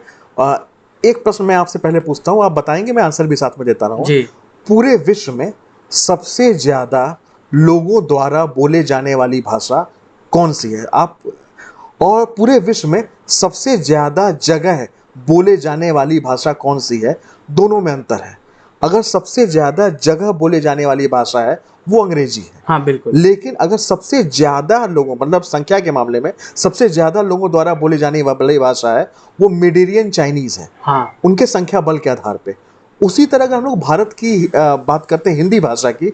एक प्रश्न मैं आपसे पहले पूछता हूँ, आप बताएंगे, मैं आंसर भी साथ में देता रहूँगा। जी। पूरे विश्व में सबसे ज्यादा लोगों द्वारा बोले जाने वाली भाषा कौन सी है आप, और पूरे विश्व में सबसे ज्यादा जगह बोले जाने वाली भाषा कौन सी है? दोनों में अंतर है। अगर सबसे ज्यादा जगह बोले जाने वाली भाषा है वो अंग्रेजी है। हाँ बिल्कुल। लेकिन अगर सबसे ज्यादा लोगों, मतलब संख्या के मामले में सबसे ज्यादा लोगों द्वारा बोले जाने वाली भाषा है वो मेंडेरियन चाइनीज है। हाँ। उनके संख्या बल के आधार पे। उसी तरह अगर हम लोग भारत की बात करते हैं हिंदी भाषा की,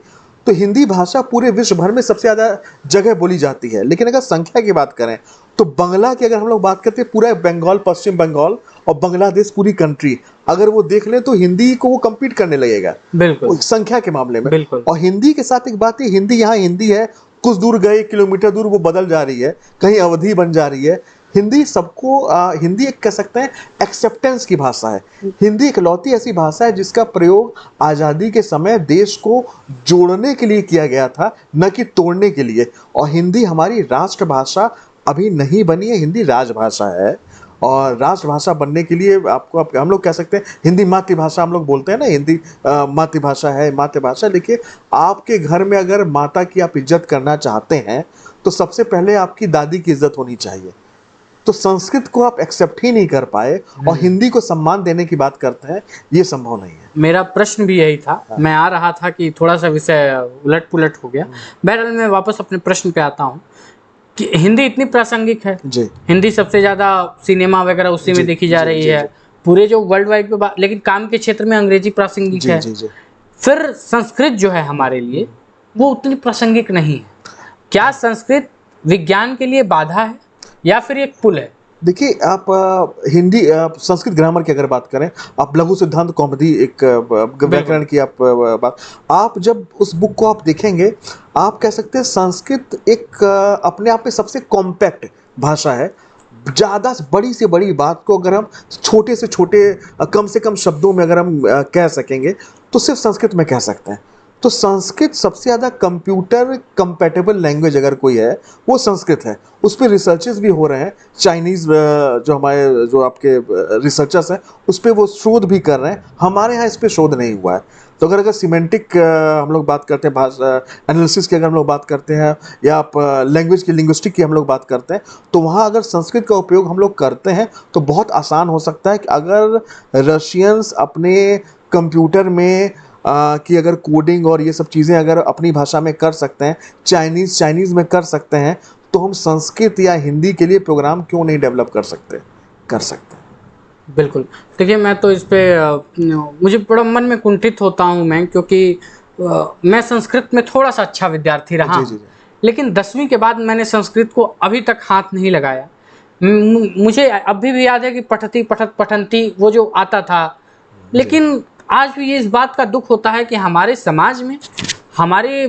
तो हिंदी भाषा पूरे विश्व भर में सबसे ज्यादा जगह बोली जाती है। लेकिन अगर संख्या की बात करें तो बांग्ला की अगर हम लोग बात करते हैं, पूरा बंगाल, पश्चिम बंगाल और बांग्लादेश पूरी कंट्री अगर वो देख लें तो हिंदी को वो कम्पीट करने लगेगा बिल्कुल संख्या के मामले में। बिल्कुल। और हिंदी के साथ एक बात है, हिंदी यहाँ हिंदी है, कुछ दूर गए किलोमीटर दूर वो बदल जा रही है, कहीं अवधि बन जा रही है। हिंदी सबको हिंदी एक कह सकते हैं एक्सेप्टेंस की भाषा है। हिंदी इकलौती ऐसी भाषा है जिसका प्रयोग आज़ादी के समय देश को जोड़ने के लिए किया गया था, न कि तोड़ने के लिए। और हिंदी हमारी राष्ट्रभाषा अभी नहीं बनी है, हिंदी राजभाषा है। और राष्ट्रभाषा बनने के लिए आपको हम लोग कह सकते हैं हिंदी मातृभाषा, हम लोग बोलते हैं ना हिंदी मातृभाषा है, मातृभाषा। देखिए आपके घर में अगर माता की आप इज्जत करना चाहते हैं तो सबसे पहले आपकी दादी की इज्जत होनी चाहिए। तो संस्कृत को आप एक्सेप्ट ही नहीं कर पाए और हिंदी को सम्मान देने की बात करते हैं, ये संभव नहीं है। मेरा प्रश्न भी यही था। मैं आ रहा था कि थोड़ा सा विषय उलट पुलट हो गया। बहरहाल मैं वापस अपने प्रश्न पे आता हूँ कि हिंदी इतनी प्रासंगिक है जी। हिंदी सबसे ज़्यादा सिनेमा वगैरह उसी में देखी जा रही है पूरे जो वर्ल्ड वाइड पे, लेकिन काम के क्षेत्र में अंग्रेजी प्रासंगिक है। फिर संस्कृत जो है हमारे लिए वो उतनी प्रासंगिक नहीं है। क्या संस्कृत विज्ञान के लिए बाधा है या फिर एक पुल है? देखिए आप हिंदी संस्कृत ग्रामर की अगर बात करें, आप लघु सिद्धांत कौमुदी एक व्याकरण की आप जब उस बुक को आप देखेंगे, आप कह सकते हैं संस्कृत एक अपने आप में सबसे कॉम्पैक्ट भाषा है। ज़्यादा बड़ी से बड़ी बात को अगर हम छोटे से छोटे कम से कम शब्दों में अगर हम कह सकेंगे तो सिर्फ संस्कृत में कह सकते हैं। तो संस्कृत सबसे ज़्यादा कंप्यूटर कंपैटिबल लैंग्वेज अगर कोई है वो संस्कृत है। उस पर रिसर्चेस भी हो रहे हैं। चाइनीज़ जो हमारे जो आपके रिसर्चर्स हैं उस पर वो शोध भी कर रहे हैं। हमारे यहाँ इस पर शोध नहीं हुआ है। तो अगर सिमेंटिक हम लोग बात करते हैं, भाषा एनालिसिस की अगर हम लोग बात करते हैं, या आप लैंग्वेज की लिंग्विस्टिक की हम लोग बात करते हैं, तो वहाँ अगर संस्कृत का उपयोग हम लोग करते हैं तो बहुत आसान हो सकता है कि अगर रशियंस अपने कंप्यूटर में कि अगर कोडिंग और ये सब चीज़ें अगर अपनी भाषा में कर सकते हैं, चाइनीज़ में कर सकते हैं, तो हम संस्कृत या हिंदी के लिए प्रोग्राम क्यों नहीं डेवलप कर सकते हैं। बिल्कुल। देखिए मैं तो इस पे मुझे बड़ा मन में कुंठित होता हूँ मैं, क्योंकि मैं संस्कृत में थोड़ा सा अच्छा विद्यार्थी रहा, लेकिन 10वीं के बाद मैंने संस्कृत को अभी तक हाथ नहीं लगाया। मुझे अभी भी याद है कि पठती पठत पठंती वो जो आता था, लेकिन आज भी ये इस बात का दुख होता है कि हमारे समाज में, हमारे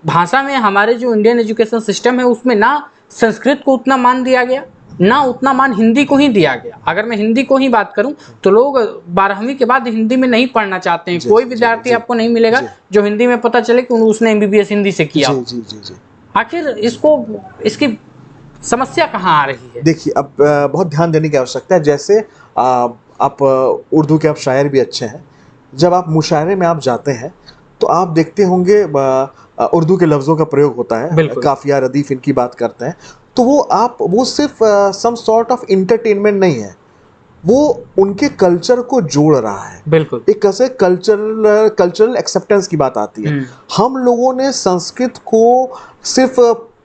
भाषा में, हमारे जो इंडियन एजुकेशन सिस्टम है उसमें ना संस्कृत को उतना मान दिया गया, ना उतना मान हिंदी को ही दिया गया। अगर मैं हिंदी को ही बात करूं तो लोग 12वीं के बाद हिंदी में नहीं पढ़ना चाहते हैं। कोई विद्यार्थी आपको नहीं मिलेगा जो हिंदी में पता चले कि उसने MBBS हिंदी से किया। आखिर इसकी समस्या कहाँ आ रही है? देखिए अब बहुत ध्यान देने की आवश्यकता है। जैसे आप उर्दू के आप शायर भी अच्छे हैं, जब आप मुशायरे में आप जाते हैं तो आप देखते होंगे उर्दू के लफ्ज़ों का प्रयोग होता है, काफिया रदीफ इनकी बात करते हैं, तो वो सिर्फ सम सॉर्ट ऑफ इंटरटेनमेंट नहीं है, वो उनके कल्चर को जोड़ रहा है। बिल्कुल। एक कैसे कल्चरल एक्सेप्टेंस की बात आती है। हम लोगों ने संस्कृत को सिर्फ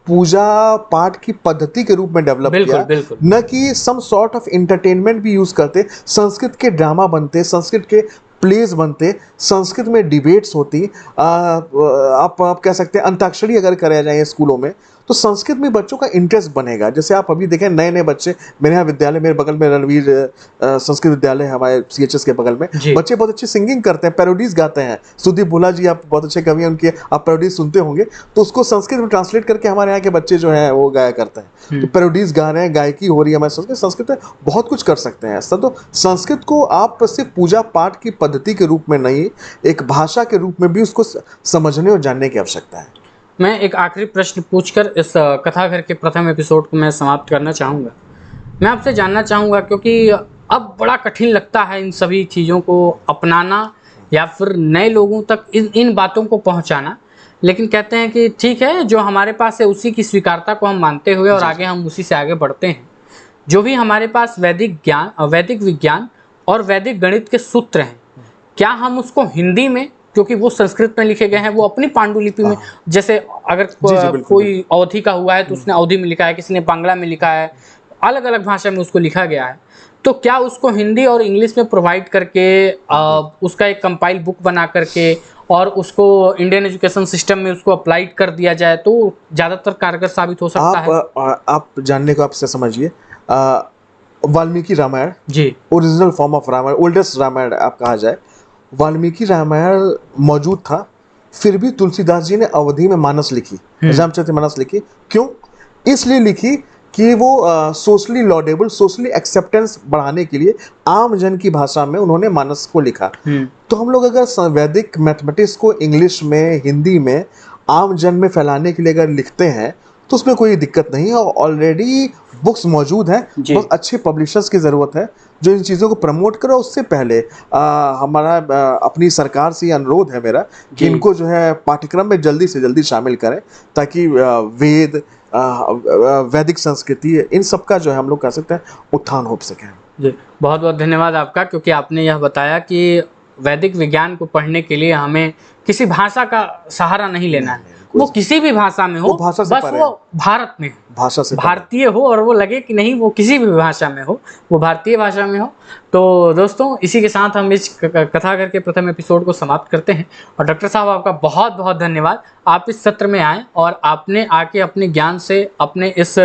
पूजा पाठ की पद्धति के रूप में डेवलप किया, न कि सम सॉर्ट ऑफ एंटरटेनमेंट भी यूज करते। संस्कृत के ड्रामा बनते, संस्कृत के प्लेज बनते, संस्कृत में डिबेट्स होती। आप कह सकते हैं अंताक्षरी अगर कराया जाए स्कूलों में तो संस्कृत में बच्चों का इंटरेस्ट बनेगा। जैसे आप अभी देखें नए नए बच्चे, मेरे यहाँ विद्यालय, मेरे बगल में रणवीर संस्कृत विद्यालय है हमारे CHS के बगल में, बच्चे बहुत अच्छी सिंगिंग करते हैं, पैरोडीज गाते हैं। सुदीप भोला जी आप बहुत अच्छे कवि हैं, उनके आप पैरोडीज सुनते होंगे, तो उसको संस्कृत में ट्रांसलेट करके हमारे यहाँ के बच्चे जो हैं वो गाया करते हैं। तो पैरोडीज गा रहे हैं, गायकी हो रही है हमारे संस्कृत में, बहुत कुछ कर सकते हैं ऐसा। तो संस्कृत को आप सिर्फ पूजा पाठ की पद्धति के रूप में नहीं, एक भाषा के रूप में भी उसको समझने और जानने की आवश्यकता है। मैं एक आखिरी प्रश्न पूछकर इस कथाघर के प्रथम एपिसोड को मैं समाप्त करना चाहूँगा। मैं आपसे जानना चाहूँगा, क्योंकि अब बड़ा कठिन लगता है इन सभी चीज़ों को अपनाना या फिर नए लोगों तक इन बातों को पहुँचाना, लेकिन कहते हैं कि ठीक है, जो हमारे पास है उसी की स्वीकारता को हम मानते हुए और आगे हम उसी से आगे बढ़ते हैं। जो भी हमारे पास वैदिक ज्ञान, वैदिक विज्ञान और वैदिक गणित के सूत्र हैं, क्या हम उसको हिंदी में, क्योंकि वो संस्कृत में लिखे गए हैं, वो अपनी पांडुलिपि में, जैसे अगर कोई अवधि का हुआ है तो उसने अवधि में लिखा है, किसी ने बांग्ला में लिखा है, अलग अलग भाषा में उसको लिखा गया है, तो क्या उसको हिंदी और इंग्लिश में प्रोवाइड करके उसका एक कंपाइल बुक बना करके और उसको इंडियन एजुकेशन सिस्टम में उसको अप्लाई कर दिया जाए तो ज़्यादातर कारगर साबित हो सकता है? आप जानने को आपसे समझिए, Valmiki Ramayana ji, original form of Ramayana, oldest Ramayana आप कहा जाए, वाल्मीकि रामायण मौजूद था, फिर भी तुलसीदास जी ने अवधि में मानस लिखी, रामचरित मानस लिखी। क्यों? इसलिए लिखी कि वो सोशली लॉडेबल, सोशली एक्सेप्टेंस बढ़ाने के लिए आम जन की भाषा में उन्होंने मानस को लिखा। तो हम लोग अगर वैदिक मैथमेटिक्स को इंग्लिश में, हिंदी में आम जन में फैलाने के लिए अगर लिखते हैं तो उसमें कोई दिक्कत नहीं है। ऑलरेडी बुक्स मौजूद हैं, बहुत अच्छे पब्लिशर्स की ज़रूरत है जो इन चीज़ों को प्रमोट करो। उससे पहले हमारा अपनी सरकार से अनुरोध है मेरा कि इनको जो है पाठ्यक्रम में जल्दी से जल्दी शामिल करें, ताकि वेद, वैदिक संस्कृति, इन सब का जो है हम लोग कह सकते हैं उत्थान हो सके। जी, बहुत बहुत धन्यवाद आपका, क्योंकि आपने यह बताया कि वैदिक विज्ञान को पढ़ने के लिए हमें किसी भाषा का सहारा नहीं लेना है, वो किसी भी भाषा में हो, बस वो भारत में, भाषा से भारतीय हो, और वो लगे कि नहीं वो किसी भी भाषा में हो, वो भारतीय भाषा में हो। तो दोस्तों, इसी के साथ हम इस कथाघर के प्रथम एपिसोड को समाप्त करते हैं। और डॉक्टर साहब, आपका बहुत बहुत धन्यवाद, आप इस सत्र में आए और आपने आके अपने ज्ञान से, अपने इस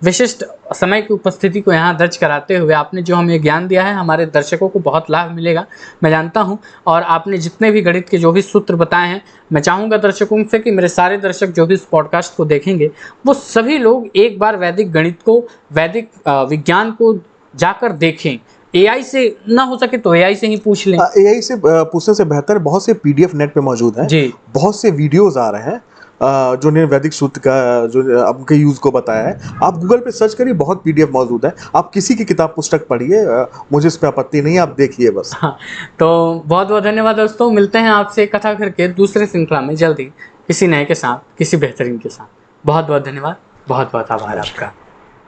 विशिष्ट समय की उपस्थिति को यहाँ दर्ज कराते हुए आपने जो हमें ज्ञान दिया है, हमारे दर्शकों को बहुत लाभ मिलेगा, मैं जानता हूँ। और आपने जितने भी गणित के जो भी सूत्र बताए हैं, मैं चाहूँगा दर्शकों से कि मेरे सारे दर्शक जो भी इस पॉडकास्ट को देखेंगे, वो सभी लोग एक बार वैदिक गणित को, वैदिक विज्ञान को जाकर देखें। AI से ना हो सके तो AI से ही पूछ लें। AI से पूछने से बेहतर बहुत से PDF नेट पे मौजूद हैं जी, बहुत से वीडियोस आ रहे हैं जो ने वैदिक सूत्र का जो आपके यूज को बताया है। आप गूगल पे सर्च करिए, बहुत PDF मौजूद है, आप किसी की किताब पुस्तक पढ़िए, मुझे इस पे आपत्ति नहीं है, आप देखिए बस। हाँ, तो बहुत बहुत धन्यवाद दोस्तों, मिलते हैं आपसे कथाघर के दूसरे श्रृंखला में जल्दी, किसी नए के साथ, किसी बेहतरीन के साथ। बहुत बहुत धन्यवाद, बहुत बहुत आभार आपका।